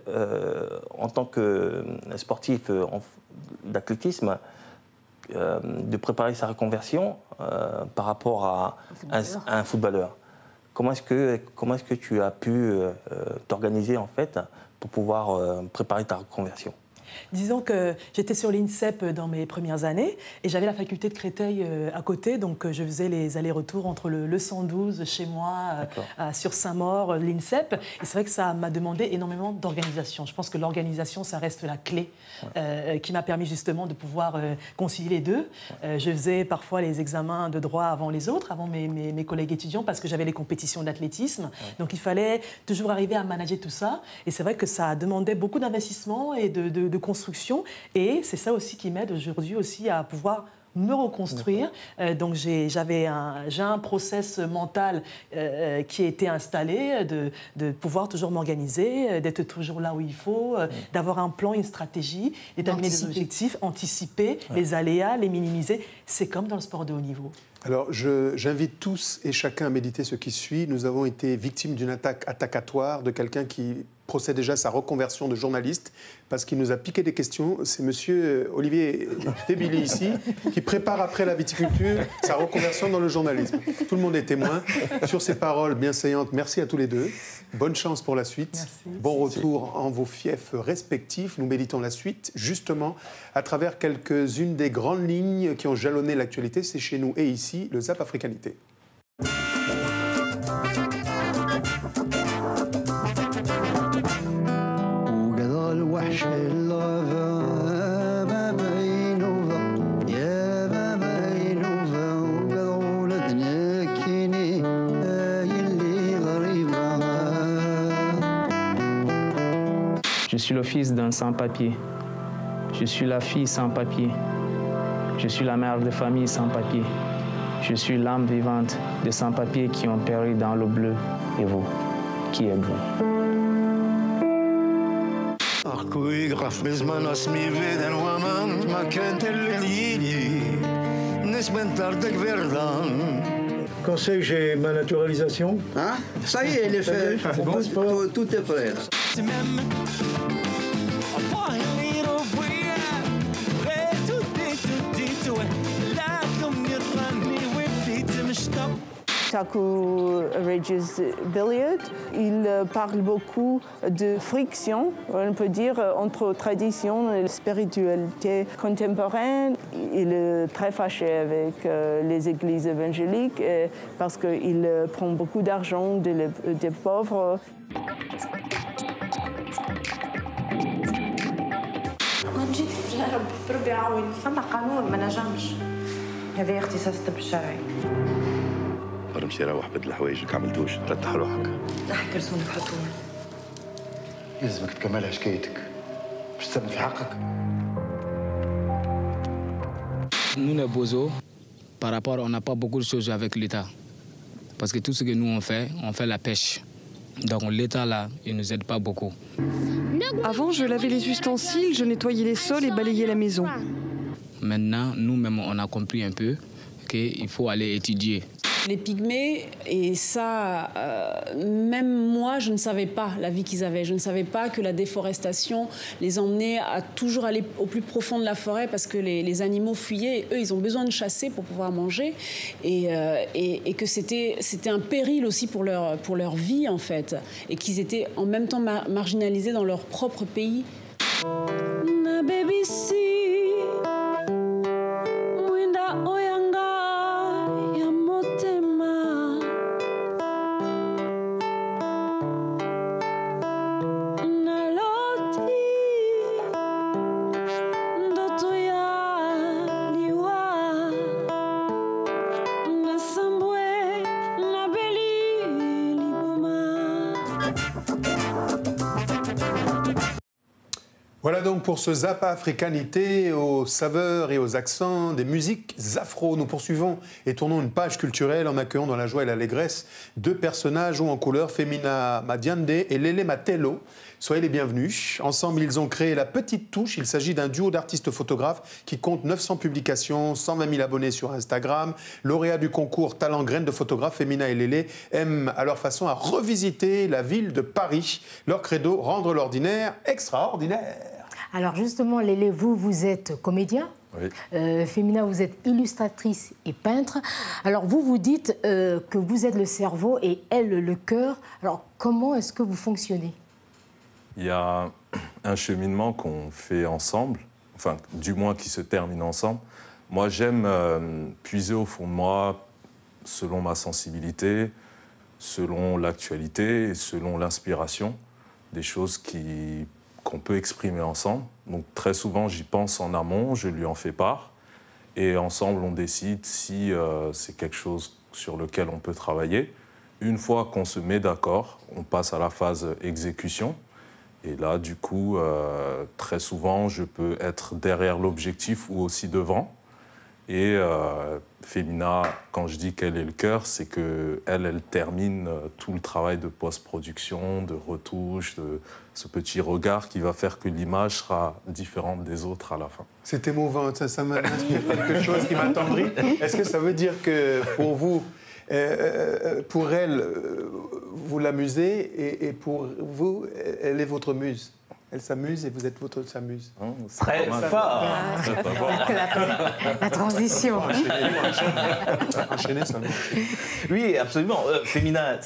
en tant que sportif d'athlétisme de préparer sa reconversion par rapport à un footballeur. Comment est-ce que tu as pu t'organiser en fait pour pouvoir préparer ta reconversion? Disons que j'étais sur l'INSEP dans mes premières années et j'avais la faculté de Créteil à côté, donc je faisais les allers-retours entre le 112 chez moi, sur Saint-Maur, l'INSEP. Et c'est vrai que ça m'a demandé énormément d'organisation. Je pense que l'organisation, ça reste la clé qui m'a permis justement de pouvoir concilier les deux. Je faisais parfois les examens de droit avant les autres, avant mes collègues étudiants, parce que j'avais les compétitions d'athlétisme. Donc il fallait toujours arriver à manager tout ça. Et c'est vrai que ça demandait beaucoup d'investissement et de construction, et c'est ça aussi qui m'aide aujourd'hui aussi à pouvoir me reconstruire. Donc j'ai un process mental qui a été installé, de pouvoir toujours m'organiser, d'être toujours là où il faut, d'avoir un plan, une stratégie, d'établir des objectifs, anticiper les aléas, les minimiser. C'est comme dans le sport de haut niveau. Alors, j'invite tous et chacun à méditer ce qui suit. Nous avons été victimes d'une attaque attaccatoire de quelqu'un qui procède déjà à sa reconversion de journaliste parce qu'il nous a piqué des questions. C'est monsieur Olivier Débili ici qui prépare après la viticulture sa reconversion dans le journalisme. Tout le monde est témoin. Sur ces paroles bienséantes, merci à tous les deux. Bonne chance pour la suite. Merci. Bon retour en vos fiefs respectifs. Nous méditons la suite, justement, à travers quelques-unes des grandes lignes qui ont jalonné l'actualité. C'est chez nous et ici, le Zap Africanité. Je suis le fils d'un sans-papier. Je suis la fille sans-papier. Je suis la mère de famille sans-papier. Je suis l'âme vivante des sans-papiers qui ont péri dans le bleu. Et vous, qui êtes-vous? Quand c'est que j'ai ma naturalisation? Hein? Ça y est, elle est faite. Tout est prêt. Taku Regis Billiard, il parle beaucoup de friction, on peut dire, entre tradition et spiritualité contemporaine. Il est très fâché avec les églises évangéliques parce qu'il prend beaucoup d'argent des pauvres. نمشي نروح بدل حوايجك عملتوش رتح روحك احكي لسونك حطول لازمك تكملها حكايتك باش تسمي في حقك. Nous les Bozo, par rapport, on n'a pas beaucoup de choses avec l'État. Parce que tout ce que nous on fait la pêche. Donc l'État là, il nous aide pas beaucoup. Avant, je lavais les ustensiles, je nettoyais les sols et balayais la maison. Maintenant, nous-mêmes, on a compris un peu qu'il faut aller étudier. Les pygmées, et ça, même moi, je ne savais pas la vie qu'ils avaient. Je ne savais pas que la déforestation les emmenait à toujours aller au plus profond de la forêt parce que les animaux fuyaient. Et eux, ils ont besoin de chasser pour pouvoir manger. Et que c'était un péril aussi pour leur vie, en fait. Et qu'ils étaient en même temps marginalisés dans leur propre pays. Voilà donc pour ce Zapa Africanité aux saveurs et aux accents des musiques afro. Nous poursuivons et tournons une page culturelle en accueillant dans la joie et l'allégresse deux personnages hauts en couleur, Femina Madiande et Lélé Matello. Soyez les bienvenus. Ensemble, ils ont créé La Petite Touche. Il s'agit d'un duo d'artistes photographes qui compte 900 publications, 120 000 abonnés sur Instagram. Lauréats du concours Talent Graines de photographe, Femina et Lélé aiment à leur façon à revisiter la ville de Paris. Leur credo, rendre l'ordinaire extraordinaire. Alors justement, Lélé, vous êtes comédien. Oui. Femina, vous êtes illustratrice et peintre. Alors vous dites que vous êtes le cerveau et elle le cœur. Alors comment est-ce que vous fonctionnez? Il y a un cheminement qu'on fait ensemble, enfin du moins qui se termine ensemble. Moi j'aime puiser au fond de moi, selon ma sensibilité, selon l'actualité et selon l'inspiration, des choses qu'on peut exprimer ensemble. Donc très souvent, j'y pense en amont, je lui en fais part. Et ensemble, on décide si c'est quelque chose sur lequel on peut travailler. Une fois qu'on se met d'accord, on passe à la phase exécution. Et là, du coup, très souvent, je peux être derrière l'objectif ou aussi devant. Et Femina, quand je dis qu'elle est le cœur, c'est qu'elle termine tout le travail de post-production, de retouche, de ce petit regard qui va faire que l'image sera différente des autres à la fin. C'est émouvant, ça m'inspire quelque chose qui m'attendrit. Est-ce que ça veut dire que pour vous, pour elle, vous l'amusez et pour vous, elle est votre muse? Elle s'amuse et vous êtes sa muse. Très fort. La transition. Enchaînez seulement. Oui, absolument. Femina,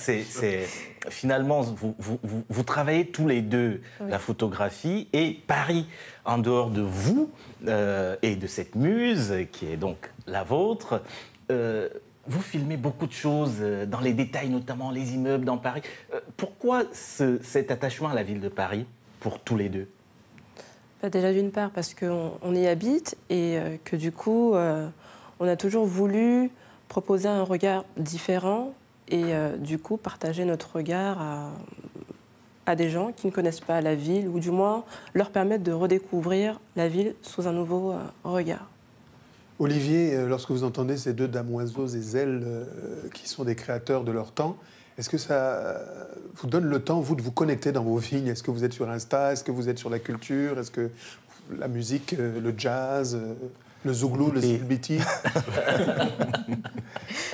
finalement, vous travaillez tous les deux la photographie et Paris, en dehors de vous et de cette muse qui est donc la vôtre, vous filmez beaucoup de choses dans les détails, notamment les immeubles dans Paris. Pourquoi cet attachement à la ville de Paris pour tous les deux? Déjà d'une part parce qu'on y habite et que du coup, on a toujours voulu proposer un regard différent et du coup partager notre regard à des gens qui ne connaissent pas la ville ou du moins leur permettre de redécouvrir la ville sous un nouveau regard. Olivier, lorsque vous entendez ces deux damoiseaux et zèles qui sont des créateurs de leur temps, est-ce que ça vous donne le temps, vous, de vous connecter dans vos vignes? Est-ce que vous êtes sur Insta? Est-ce que vous êtes sur la culture? Est-ce que la musique, le jazz, le zouglou, le silbiti?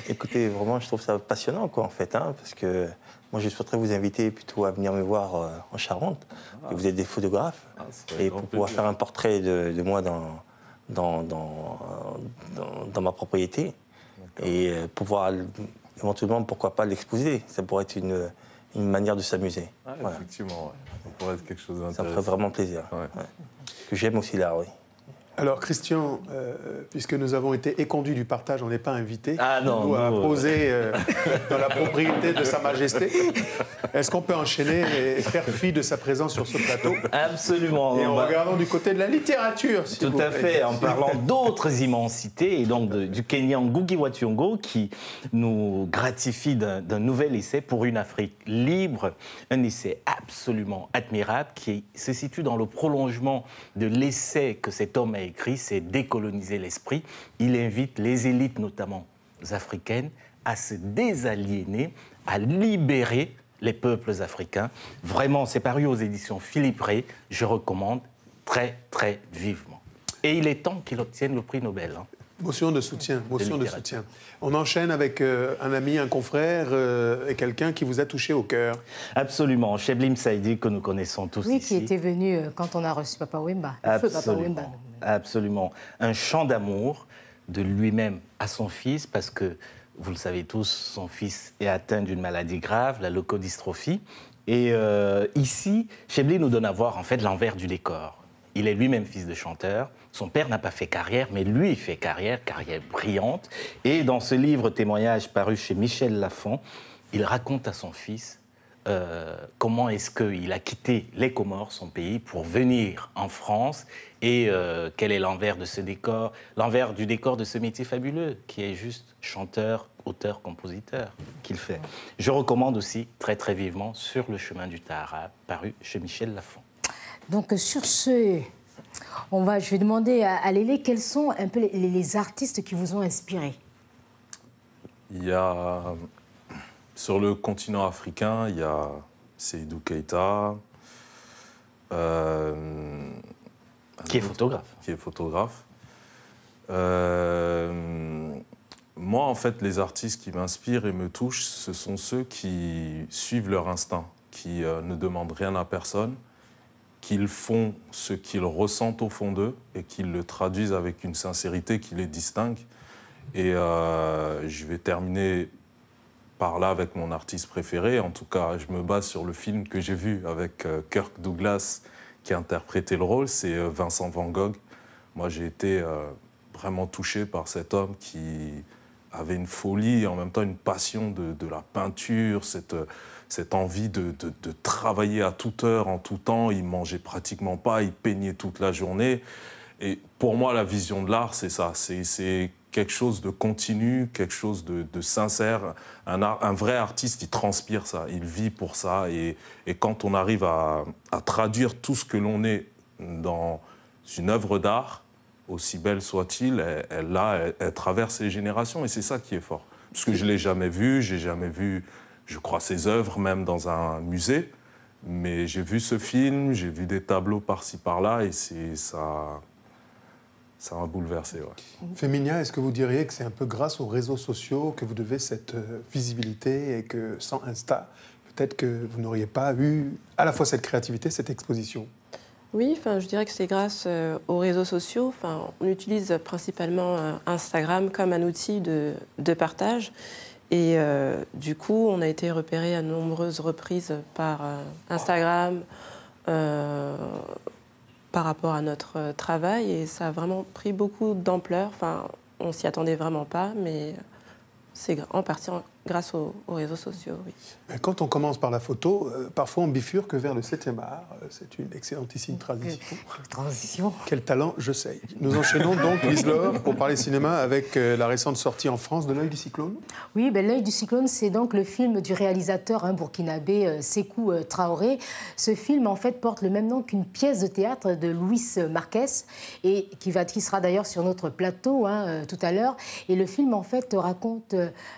Écoutez, vraiment, je trouve ça passionnant, quoi, en fait, hein, parce que moi, je souhaiterais vous inviter plutôt à venir me voir en Charente. Et vous êtes des photographes, et pour pouvoir faire un portrait de moi dans ma propriété, et pouvoir éventuellement, pourquoi pas l'exposer? Ça pourrait être une manière de s'amuser. Ouais, voilà. Effectivement, ouais. Ça pourrait être quelque chose d'intéressant. Ça me ferait vraiment plaisir. Ouais. Ouais. Que j'aime aussi l'art, oui. Alors, Christian, puisque nous avons été éconduits du partage, on n'est pas invités. Ah non, nous à poser dans la propriété de Sa Majesté. Est-ce qu'on peut enchaîner et faire fi de sa présence sur ce plateau? Absolument. Et en regardant du côté de la littérature, s'il vous plaît. Tout à fait, en parlant d'autres immensités, et donc du Kenyan Ngugi wa Thiong'o, qui nous gratifie d'un nouvel essai pour une Afrique libre, un essai absolument admirable, qui se situe dans le prolongement de l'essai que cet homme a écrit, c'est Décoloniser l'esprit. Il invite les élites, notamment africaines, à se désaliéner, à libérer les peuples africains. Vraiment, c'est paru aux éditions Philippe Ray. Je recommande très, très vivement. Et il est temps qu'il obtienne le prix Nobel. Hein. Motion de soutien, motion de soutien. On enchaîne avec un ami, un confrère et quelqu'un qui vous a touché au cœur. Absolument. Cheblim Saïdi, que nous connaissons tous oui, ici. qui était venu quand on a reçu Papa Wemba. Absolument. Absolument. Un chant d'amour de lui-même à son fils, parce que, vous le savez tous, son fils est atteint d'une maladie grave, la leucodystrophie. Et ici, Cheblim nous donne à voir en fait l'envers du décor. Il est lui-même fils de chanteur. Son père n'a pas fait carrière, mais lui fait carrière brillante. Et dans ce livre témoignage paru chez Michel Lafon, il raconte à son fils comment est-ce qu'il a quitté les Comores, son pays, pour venir en France, et quel est l'envers de ce décor, l'envers du décor de ce métier fabuleux, qui est juste chanteur, auteur, compositeur, qu'il fait. Je recommande aussi très très vivement Sur le chemin du Tahara, paru chez Michel Lafon. Donc sur ce, je vais demander à Lélé quels sont un peu les artistes qui vous ont inspiré. Il y a, sur le continent africain, il y a Seydou Keïta, qui est photographe. Qui est photographe. Moi, en fait, les artistes qui m'inspirent et me touchent, ce sont ceux qui suivent leur instinct, qui ne demandent rien à personne, qu'ils font ce qu'ils ressentent au fond d'eux et qu'ils le traduisent avec une sincérité qui les distingue. Et je vais terminer par là avec mon artiste préféré. En tout cas, je me base sur le film que j'ai vu avec Kirk Douglas qui a interprété le rôle, c'est Vincent Van Gogh. Moi, j'ai été vraiment touché par cet homme qui avait une folie et en même temps une passion de la peinture, cette envie de travailler à toute heure, en tout temps. Il mangeait pratiquement pas, il peignait toute la journée. Et pour moi, la vision de l'art, c'est ça. C'est quelque chose de continu, quelque chose de sincère. Un vrai artiste, il transpire ça, il vit pour ça. Et quand on arrive à traduire tout ce que l'on est dans une œuvre d'art, aussi belle soit-il, elle traverse les générations et c'est ça qui est fort. Parce que je ne l'ai jamais vu, j'ai jamais vu, je crois, ses œuvres même dans un musée, mais j'ai vu ce film, j'ai vu des tableaux par-ci par-là et ça m'a bouleversé. Ouais. Féminia, est-ce que vous diriez que c'est un peu grâce aux réseaux sociaux que vous devez cette visibilité et que sans Insta, peut-être que vous n'auriez pas eu à la fois cette créativité, cette exposition? Oui, je dirais que c'est grâce aux réseaux sociaux. On utilise principalement Instagram comme un outil de partage. Et du coup, on a été repéré à nombreuses reprises par Instagram par rapport à notre travail. Et ça a vraiment pris beaucoup d'ampleur. On s'y attendait vraiment pas, mais c'est en partie grâce aux réseaux sociaux, oui. Quand on commence par la photo, parfois on bifurque vers le 7e art. C'est une excellentissime transition. Quel talent, je sais. Nous enchaînons donc, Lise-Laure, pour parler cinéma avec la récente sortie en France de L'œil du cyclone. Oui, L'œil du cyclone, c'est donc le film du réalisateur burkinabé Sékou Traoré. Ce film, en fait, porte le même nom qu'une pièce de théâtre de Luis Marquez, et qui sera d'ailleurs sur notre plateau tout à l'heure. Et le film, en fait, raconte,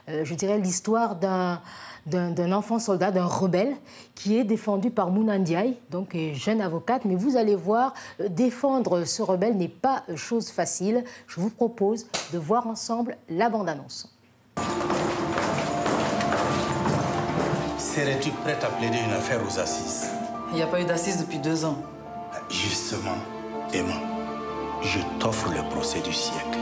je dirais, l'histoire d'un enfant soldat, d'un rebelle, qui est défendu par Mouna Ndiaye, donc jeune avocate. Mais vous allez voir, défendre ce rebelle n'est pas chose facile. Je vous propose de voir ensemble la bande-annonce. Serais-tu prête à plaider une affaire aux assises? Il n'y a pas eu d'assises depuis 2 ans. Justement, Emma, je t'offre le procès du siècle.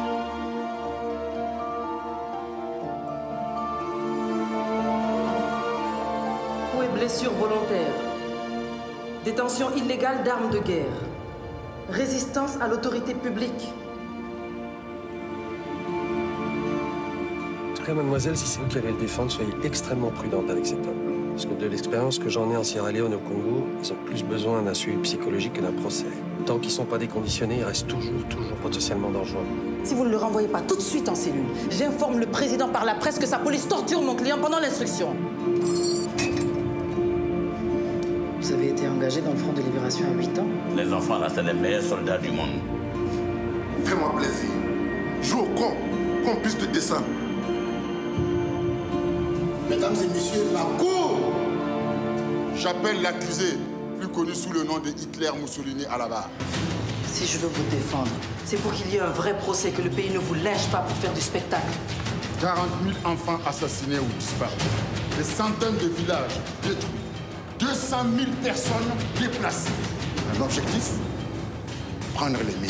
Blessure volontaire, détention illégale d'armes de guerre, résistance à l'autorité publique. En tout cas, mademoiselle, si c'est vous qui allez le défendre, soyez extrêmement prudente avec cet homme. Parce que de l'expérience que j'en ai en Sierra Leone et au Congo, ils ont plus besoin d'un suivi psychologique que d'un procès. Tant qu'ils ne sont pas déconditionnés, ils restent toujours potentiellement dangereux. Si vous ne le renvoyez pas tout de suite en cellule, j'informe le président par la presse que sa police torture mon client pendant l'instruction. Vous avez été engagé dans le Front de Libération à 8 ans. Les enfants, là, c'est les meilleurs soldats du monde. Fais-moi plaisir. Joue au con, qu'on puisse te descendre. Mesdames et messieurs, la cour. J'appelle l'accusé, plus connu sous le nom de Hitler Mussolini à la barre. Si je veux vous défendre, c'est pour qu'il y ait un vrai procès, que le pays ne vous lynche pas pour faire du spectacle. 40 000 enfants assassinés ou disparus. Des centaines de villages détruits. 200 000 personnes déplacées. Un objectif, prendre les mines.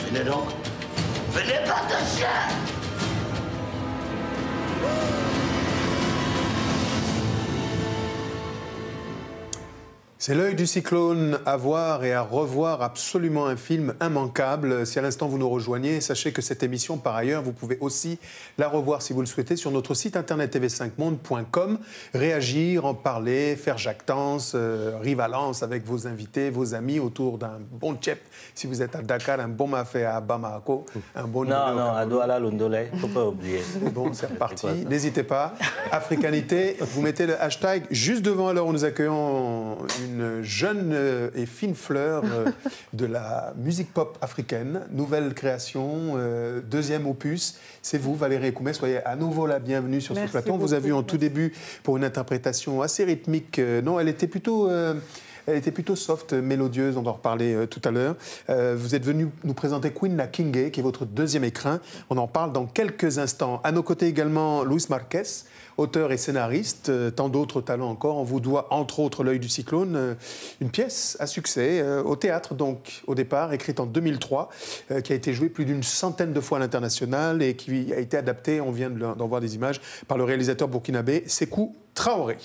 Venez donc. Venez pas de chien. C'est L'œil du cyclone, à voir et à revoir, absolument un film immanquable. Si à l'instant vous nous rejoignez, sachez que cette émission, par ailleurs, vous pouvez aussi la revoir si vous le souhaitez sur notre site internet tv5monde.com, réagir, en parler, faire jactance, rivalence avec vos invités, vos amis autour d'un bon tchèp. Si vous êtes à Dakar, un bon mafé à Bamako, un bon... Non, à Douala, Londolé, il ne faut pas oublier. Bon, c'est reparti. N'hésitez pas. Africanité, vous mettez le hashtag juste devant à l'heure où nous accueillons une jeune et fine fleur de la musique pop africaine, nouvelle création, deuxième opus. C'est vous, Valérie Koumé, soyez à nouveau la bienvenue sur ce plateau. On vous a vu en tout début pour une interprétation assez rythmique. Non, elle était plutôt soft, mélodieuse, on va en reparler tout à l'heure. Vous êtes venu nous présenter Queen Nakingé, qui est votre deuxième écrin. On en parle dans quelques instants. À nos côtés également, Luis Marquez, auteur et scénariste, tant d'autres talents encore. On vous doit, entre autres, L'œil du cyclone, une pièce à succès, au théâtre, donc, au départ, écrite en 2003, qui a été jouée plus d'une centaine de fois à l'international et qui a été adaptée, on vient d'en voir des images, par le réalisateur burkinabé Sékou Traoré.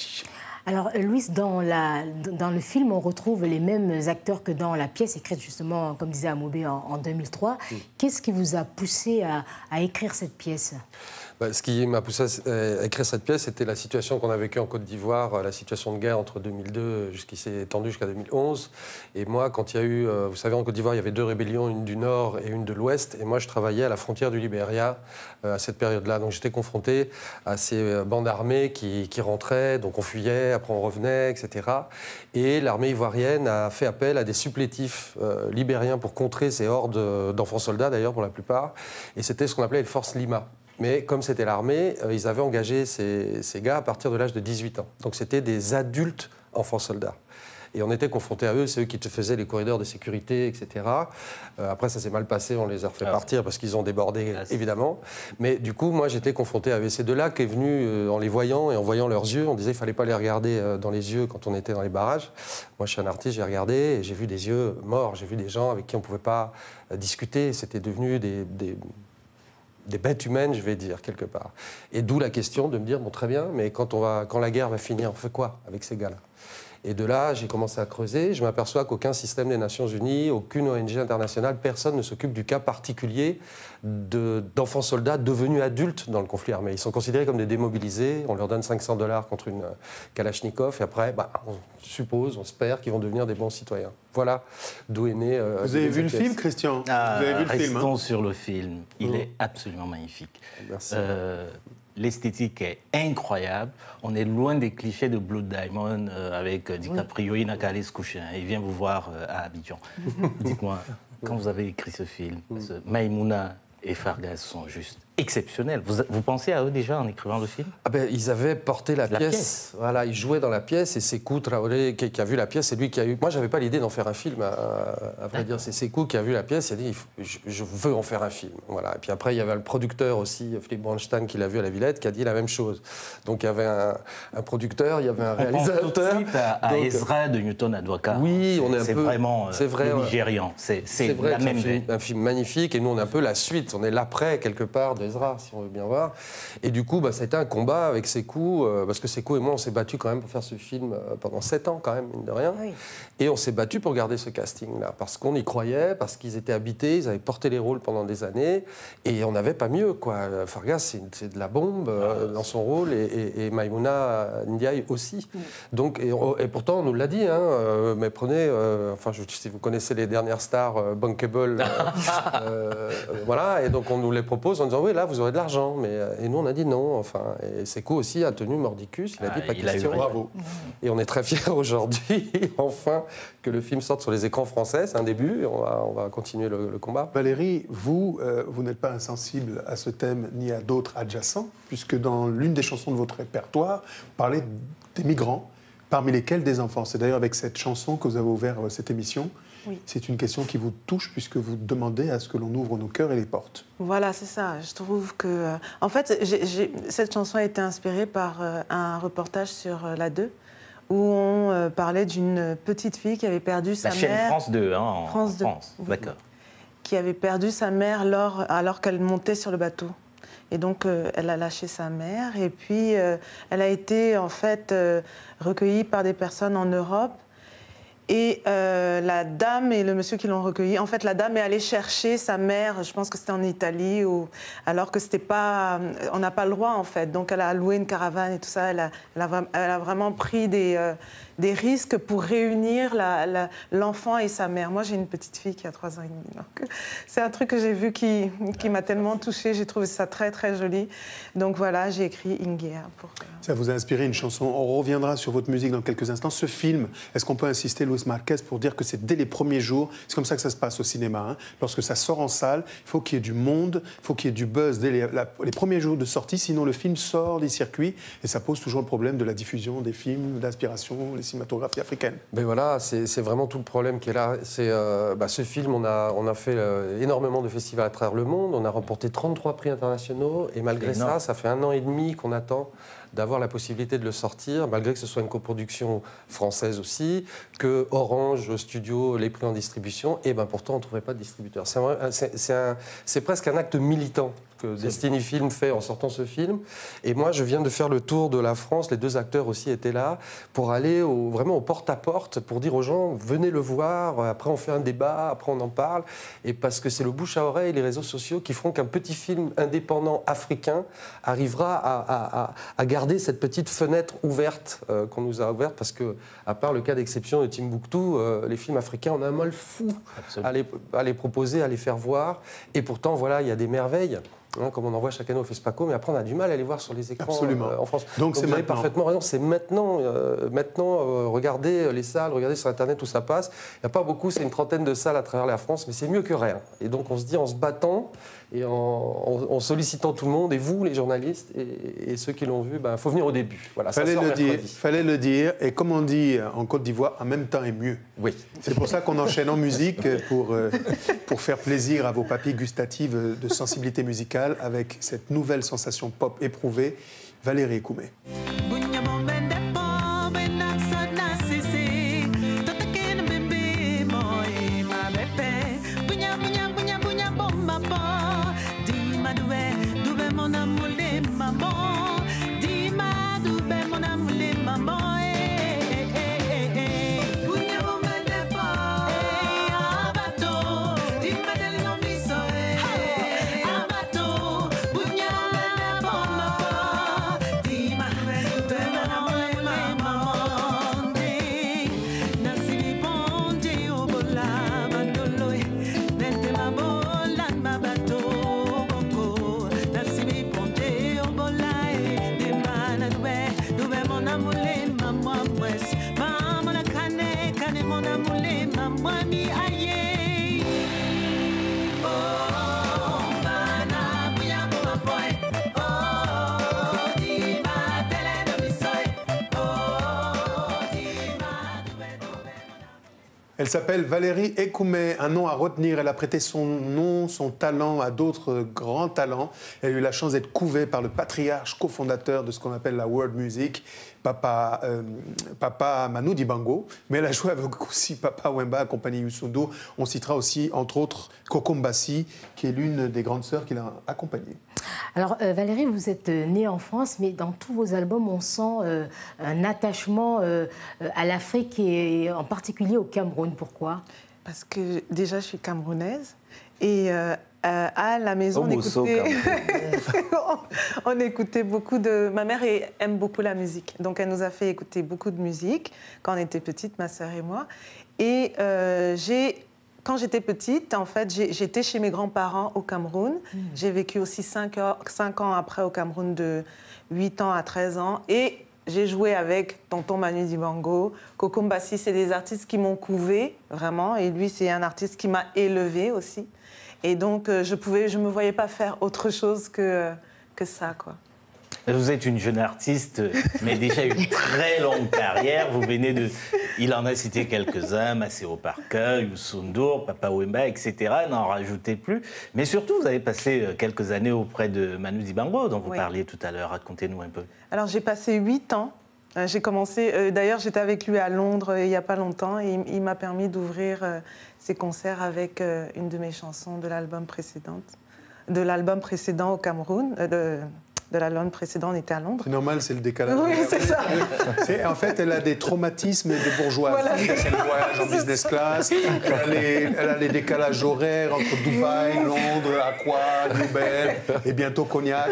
Alors, Louis, dans le film, on retrouve les mêmes acteurs que dans la pièce écrite justement, comme disait Amobé, en 2003. Qu'est-ce qui vous a poussé à écrire cette pièce ? Ce qui m'a poussé à écrire cette pièce, c'était la situation qu'on a vécue en Côte d'Ivoire, la situation de guerre entre 2002, qui s'est étendue jusqu'à 2011. Et moi, quand il y a eu, vous savez, en Côte d'Ivoire, il y avait 2 rébellions, une du Nord et une de l'Ouest. Et moi, je travaillais à la frontière du Libéria à cette période-là. Donc j'étais confronté à ces bandes armées qui rentraient, donc on fuyait, après on revenait, etc. Et l'armée ivoirienne a fait appel à des supplétifs libériens pour contrer ces hordes d'enfants soldats, d'ailleurs, pour la plupart. Et c'était ce qu'on appelait les forces Lima. Mais comme c'était l'armée, ils avaient engagé ces gars à partir de l'âge de 18 ans. Donc c'était des adultes enfants soldats. Et on était confrontés à eux, c'est eux qui te faisaient les corridors de sécurité, etc. Après, ça s'est mal passé, on les a refait partir parce qu'ils ont débordé, évidemment. Mais du coup, moi, j'étais confronté à ces 2-là qui est venu, en les voyant et en voyant leurs yeux, on disait qu'il ne fallait pas les regarder dans les yeux quand on était dans les barrages. Moi, je suis un artiste, j'ai regardé et j'ai vu des yeux morts, j'ai vu des gens avec qui on ne pouvait pas discuter. C'était devenu des bêtes humaines, je vais dire, quelque part. Et d'où la question de me dire, bon, très bien, mais quand la guerre va finir, on fait quoi avec ces gars-là? Et de là, j'ai commencé à creuser. Je m'aperçois qu'aucun système des Nations Unies, aucune ONG internationale, personne ne s'occupe du cas particulier d'enfants soldats devenus adultes dans le conflit armé. Ils sont considérés comme des démobilisés. On leur donne $500 contre une Kalachnikov. Et après, on suppose, on espère qu'ils vont devenir des bons citoyens. Voilà d'où est né... Vous avez vu le film, Christian? Vous avez vu le film, Restons sur le film. Il est absolument magnifique. Merci. L'esthétique est incroyable. On est loin des clichés de Blood Diamond avec DiCaprio. Il n'a qu'à aller se coucher. Il vient vous voir à Abidjan. Dites-moi, quand vous avez écrit ce film, Maïmouna et Fargas sont juste exceptionnels. Vous pensez à eux déjà en écrivant le film? Ils avaient porté la pièce. Voilà, ils jouaient dans la pièce et Sékou Traoré qui a vu la pièce, c'est lui qui a eu... Moi, j'avais pas l'idée d'en faire un film, à vrai dire. C'est Sékou qui a vu la pièce et a dit je veux en faire un film. Voilà. Et puis après, il y avait le producteur aussi, Philippe Bronstein, qui l'a vu à la Villette, qui a dit la même chose. Donc il y avait un producteur, il y a un réalisateur. On pense tout de suite à Ezra de Newton Advocat. Oui, on est un peu... C'est vraiment vrai, le Nigérian. C'est la même veine. Un film magnifique et nous, on est un peu la suite. On est l'après, quelque part, d'Ezra, si on veut bien voir. Et du coup, ça a été un combat avec Sékou, parce que Sékou et moi, on s'est battus quand même pour faire ce film pendant 7 ans, quand même, mine de rien. Oui. Et on s'est battus pour garder ce casting-là, parce qu'on y croyait, parce qu'ils étaient habités, ils avaient porté les rôles pendant des années, et on n'avait pas mieux, quoi. Fargas, c'est de la bombe dans son rôle, et Maïmouna Ndiaye aussi. Donc, et pourtant, on nous l'a dit, mais prenez, si vous connaissez les dernières stars bankable, voilà, et donc on nous les propose en disant, oui, là, vous aurez de l'argent. Et nous, on a dit non. Et Sékou aussi a tenu mordicus. Il a dit pas question. Bravo. Et on est très fiers aujourd'hui, enfin, que le film sorte sur les écrans français. C'est un début. On va continuer le combat. Valérie, vous n'êtes pas insensible à ce thème ni à d'autres adjacents, puisque dans l'une des chansons de votre répertoire, vous parlez des migrants, parmi lesquels des enfants. C'est d'ailleurs avec cette chanson que vous avez ouvert cette émission. Oui. C'est une question qui vous touche puisque vous demandez à ce que l'on ouvre nos cœurs et les portes. Voilà, c'est ça. Je trouve que... en fait, cette chanson a été inspirée par un reportage sur la 2 où on parlait d'une petite fille qui avait perdu sa mère... La chaîne France 2, en France. D'accord. Qui avait perdu sa mère alors qu'elle montait sur le bateau. Et donc, elle a lâché sa mère. Et puis, elle a été, en fait, recueillie par des personnes en Europe. Et la dame et le monsieur qui l'ont recueillie, en fait, la dame est allée chercher sa mère, je pense que c'était en Italie, alors que c'était pas... On n'a pas le droit, en fait. Donc, elle a loué une caravane et tout ça. Elle a vraiment pris des risques pour réunir l'enfant et sa mère. Moi, j'ai une petite fille qui a 3 ans et demi. Donc, c'est un truc que j'ai vu qui m'a tellement touchée. J'ai trouvé ça très, très joli. Donc, voilà, j'ai écrit Ingea. Ça vous a inspiré une chanson. On reviendra sur votre musique dans quelques instants. Ce film, est-ce qu'on peut insister, Luis Marquez, pour dire que c'est dès les premiers jours, c'est comme ça que ça se passe au cinéma. Lorsque ça sort en salle, il faut qu'il y ait du monde, il faut qu'il y ait du buzz dès les premiers jours de sortie, sinon le film sort des circuits et ça pose toujours le problème de la diffusion des films, d'inspiration, les cinématographies africaines. Mais voilà, c'est vraiment tout le problème qui est là. Ce film, on a fait énormément de festivals à travers le monde, on a remporté 33 prix internationaux et malgré ça, ça fait 1 an et demi qu'on attend d'avoir la possibilité de le sortir, malgré que ce soit une coproduction française aussi, que Orange Studio l'ait pris en distribution, et pourtant on ne trouvait pas de distributeur. C'est presque un acte militant que Destiny Film fait en sortant ce film. Et moi, je viens de faire le tour de la France, les 2 acteurs aussi étaient là, pour aller vraiment au porte-à-porte, pour dire aux gens, venez le voir, après on fait un débat, après on en parle, et parce que c'est le bouche à oreille, les réseaux sociaux qui feront qu'un petit film indépendant africain arrivera à garder cette petite fenêtre ouverte qu'on nous a ouverte, parce que, à part le cas d'exception de Timbuktu, les films africains, on a un mal fou à les proposer, à les faire voir, et pourtant, voilà, il y a des merveilles. Comme on en voit chaque année au FESPACO, mais après on a du mal à les voir sur les écrans en France. Donc vous avez parfaitement raison, c'est maintenant. Regardez les salles, regardez sur Internet où ça passe. Il n'y a pas beaucoup, c'est une trentaine de salles à travers la France, mais c'est mieux que rien. Et donc on se dit en se battant et en sollicitant tout le monde, et vous les journalistes et ceux qui l'ont vu, il faut venir au début. Voilà, fallait le dire, et comme on dit en Côte d'Ivoire, en même temps est mieux. Oui. C'est pour ça qu'on enchaîne en musique pour faire plaisir à vos papilles gustatives de sensibilité musicale avec cette nouvelle sensation pop éprouvée, Valérie Ekoumé. Elle s'appelle Valérie Ekoumé, un nom à retenir. Elle a prêté son nom, son talent à d'autres grands talents. Elle a eu la chance d'être couvée par le patriarche cofondateur de ce qu'on appelle la world music, Papa Manu Dibango. Mais elle a joué avec aussi Papa Wemba, accompagné Youssou N'Dour. On citera aussi, entre autres, Coco Mbassi, qui est l'une des grandes sœurs qu'il a accompagnée. Alors Valérie, vous êtes née en France, mais dans tous vos albums, on sent un attachement à l'Afrique et en particulier au Cameroun. Pourquoi? Parce que déjà, je suis camerounaise et à la maison, on écoutait beaucoup de... Ma mère aime beaucoup la musique, donc elle nous a fait écouter beaucoup de musique quand on était petite, ma sœur et moi. Et quand j'étais petite, en fait, j'étais chez mes grands-parents au Cameroun. J'ai vécu aussi 5 ans après au Cameroun, de 8 ans à 13 ans. Et j'ai joué avec tonton Manu Dibango, Coco Mbassi. C'est des artistes qui m'ont couvée, vraiment. Et lui, c'est un artiste qui m'a élevée aussi. Et donc, je ne me voyais pas faire autre chose que ça, quoi. Vous êtes une jeune artiste, mais déjà une très longue carrière. Vous venez de... Il en a cité quelques-uns, Maceo Parker, Youssou N'Dour, Papa Wemba, etc. N'en rajoutez plus. Mais surtout, vous avez passé quelques années auprès de Manu Dibango, dont vous parliez tout à l'heure. Racontez-nous un peu. Alors, j'ai passé 8 ans. J'ai commencé... D'ailleurs, j'étais avec lui à Londres il n'y a pas longtemps. Et il m'a permis d'ouvrir ses concerts avec une de mes chansons de l'album précédent au Cameroun. De l'album précédent, on était à Londres. C'est normal, c'est le décalage. Oui, c'est ça. En fait, elle a des traumatismes de bourgeoise. Voilà. Elle voyage en business class, elle a les décalages horaires entre Dubaï, Londres, Aqua, Nubel et bientôt Cognac.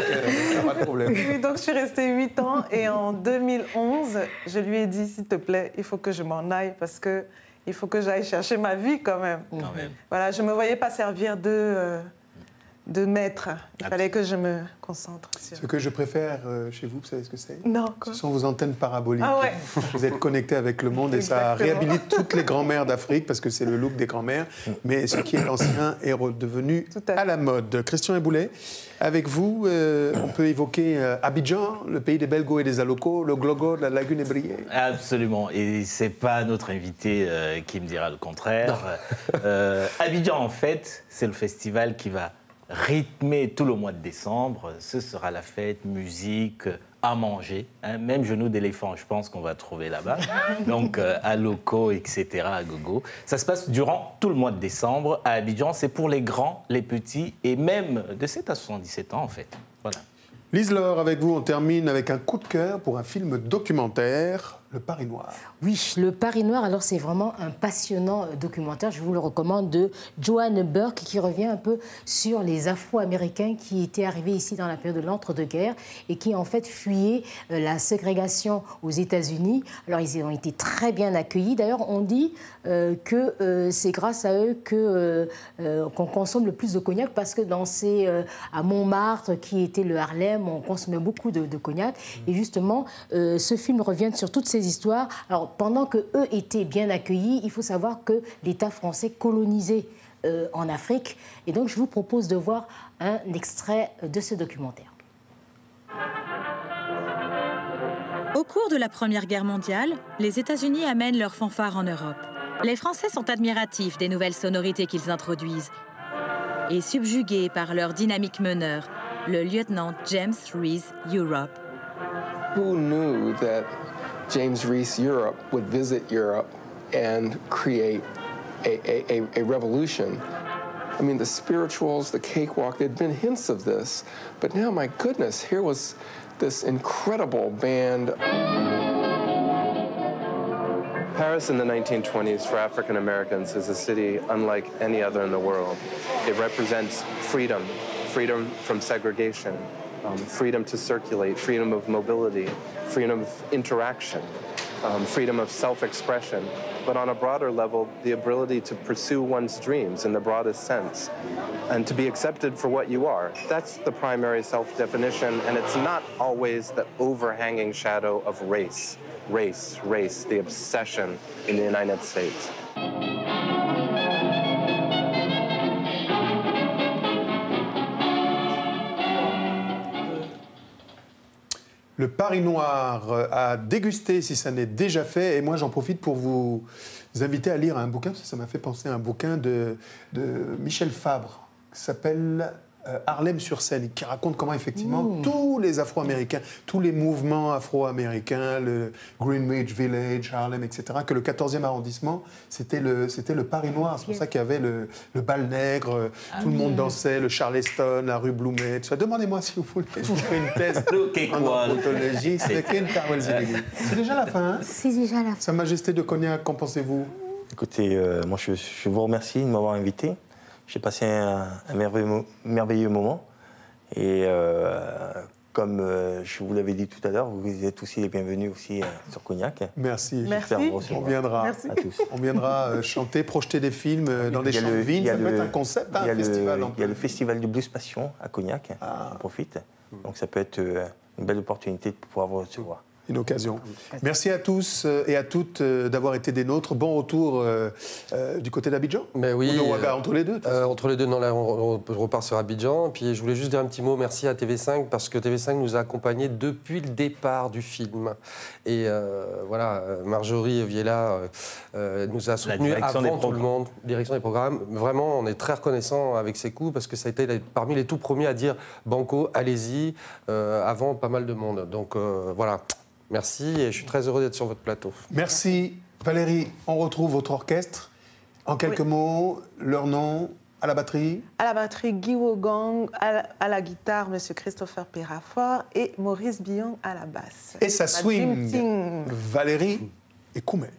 Pas de problème. Oui, donc je suis restée 8 ans et en 2011, je lui ai dit, s'il te plaît, il faut que je m'en aille parce que il faut que j'aille chercher ma vie quand même. Voilà, je ne me voyais pas servir de maître. Il fallait que je me concentre sur... Ce que je préfère chez vous, vous savez ce que c'est? Non, quoi. Ce sont vos antennes paraboliques. Ah ouais. Vous êtes connectés avec le monde et ça réhabilite toutes les grand-mères d'Afrique parce que c'est le look des grand-mères. Mais ce qui est ancien est redevenu à la mode. Christian Eboulé, avec vous, on peut évoquer Abidjan, le pays des Belgos et des Alocos, le glogo de la lagune ébriée. Absolument. Et c'est pas notre invité qui me dira le contraire. Abidjan, en fait, c'est le festival qui va rythmé tout le mois de décembre. Ce sera la fête, musique, à manger, hein, même genoux d'éléphant, je pense qu'on va trouver là-bas. Donc, à Loco, etc., à gogo. Ça se passe durant tout le mois de décembre à Abidjan. C'est pour les grands, les petits et même de 7 à 77 ans, en fait. Voilà. Lise Laure, avec vous, on termine avec un coup de cœur pour un film documentaire, Le Paris Noir. Oui, Le Paris Noir, alors c'est vraiment un passionnant documentaire, je vous le recommande, de Joanne Burke, qui revient un peu sur les Afro-Américains qui étaient arrivés ici dans la période de l'entre-deux-guerres et qui en fait fuyaient la ségrégation aux États-Unis. Alors ils ont été très bien accueillis. D'ailleurs, on dit que c'est grâce à eux qu'on consomme le plus de cognac, parce que à Montmartre, qui était le Harlem, on consommait beaucoup de cognac. Et justement, ce film revient sur toutes ces histoires. Alors, pendant qu'eux étaient bien accueillis, il faut savoir que l'État français colonisait en Afrique. Et donc, je vous propose de voir un extrait de ce documentaire. Au cours de la Première Guerre mondiale, les États-Unis amènent leurs fanfares en Europe. Les Français sont admiratifs des nouvelles sonorités qu'ils introduisent. Et subjugués par leur dynamique meneur, le lieutenant James Reese Europe. Who knew that James Reese Europe would visit Europe and create a revolution? I mean, the spirituals, the cakewalk, there'd been hints of this, but now, my goodness, here was this incredible band. Paris in the 1920s for African Americans is a city unlike any other in the world. It represents freedom, freedom from segregation, freedom to circulate, freedom of mobility, freedom of interaction, freedom of self-expression, but on a broader level, the ability to pursue one's dreams in the broadest sense and to be accepted for what you are. That's the primary self-definition, and it's not always the overhanging shadow of race, race, race, the obsession in the United States. Le Paris Noir à déguster si ça n'est déjà fait. Et moi, j'en profite pour vous inviter à lire un bouquin, parce que ça m'a fait penser à un bouquin de Michel Fabre, qui s'appelle Harlem sur scène, qui raconte comment, effectivement, tous les Afro-Américains, tous les mouvements afro-américains, le Greenwich Village, Harlem, etc., que le 14e arrondissement, c'était le Paris Noir. C'est pour ça qu'il y avait le bal nègre, tout le monde dansait, le Charleston, la rue Blumet, tout ça. Demandez-moi si vous voulez, je fais une thèse en anthropologie. C'est déjà la fin, hein? C'est déjà la fin. Sa Majesté de Cognac, qu'en pensez-vous? Écoutez, moi je vous remercie de m'avoir invité. J'ai passé un merveilleux moment. Et comme je vous l'avais dit tout à l'heure, vous êtes aussi les bienvenus aussi sur Cognac. Merci. On viendra. Merci. À tous. On viendra chanter, projeter des films dans des champs de vignes. Ça peut être un concept, un festival. Il y a le festival du Blues Passion à Cognac. On profite. Donc ça peut être une belle opportunité de pouvoir vous recevoir. Une occasion. Merci à tous et à toutes d'avoir été des nôtres. Bon retour du côté d'Abidjan. Mais oui. Entre les deux. Entre les deux, non, là, on repart sur Abidjan. Puis je voulais juste dire un petit mot, merci à TV5, parce que TV5 nous a accompagnés depuis le départ du film. Et voilà, Marjorie Viella nous a soutenus avant tout le monde. Direction des programmes. Vraiment, on est très reconnaissants avec ces coups, parce que ça a été parmi les tout premiers à dire Banco, allez-y, avant pas mal de monde. Donc voilà. Merci et je suis très heureux d'être sur votre plateau. Merci. Valérie, on retrouve votre orchestre. En quelques mots, leur nom, à la batterie. À la batterie, Guy Wogang, à la guitare, M. Christopher Pérafort et Maurice Billon à la basse. Et ça swing, Valérie et Koumé.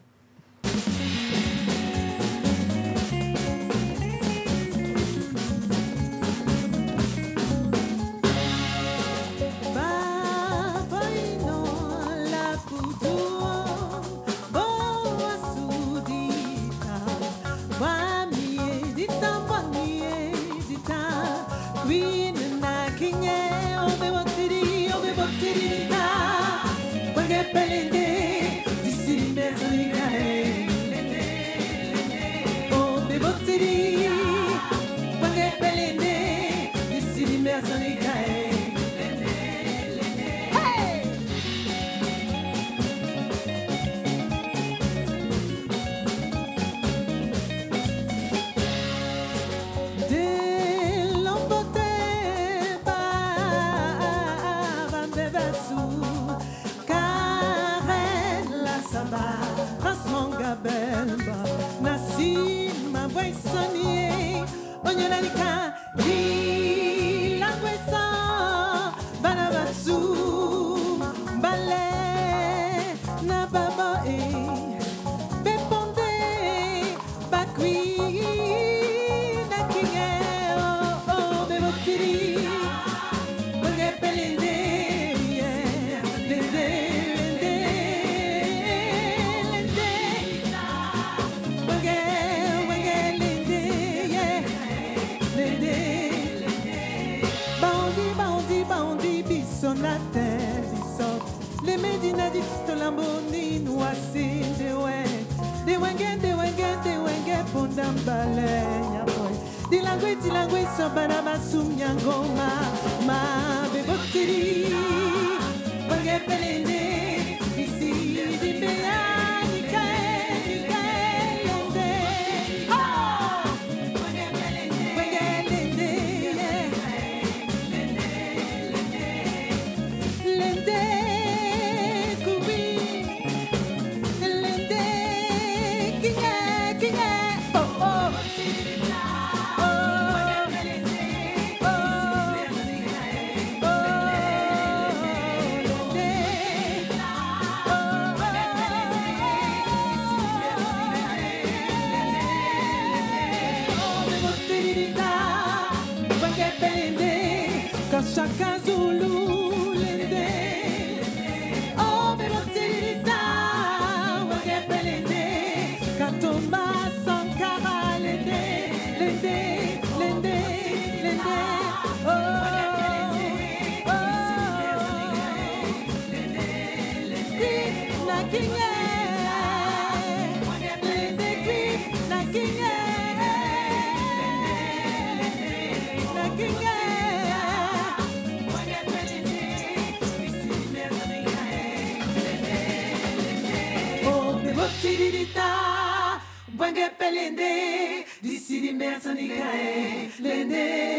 Soon. Pelende, d'ici les mers, Lende.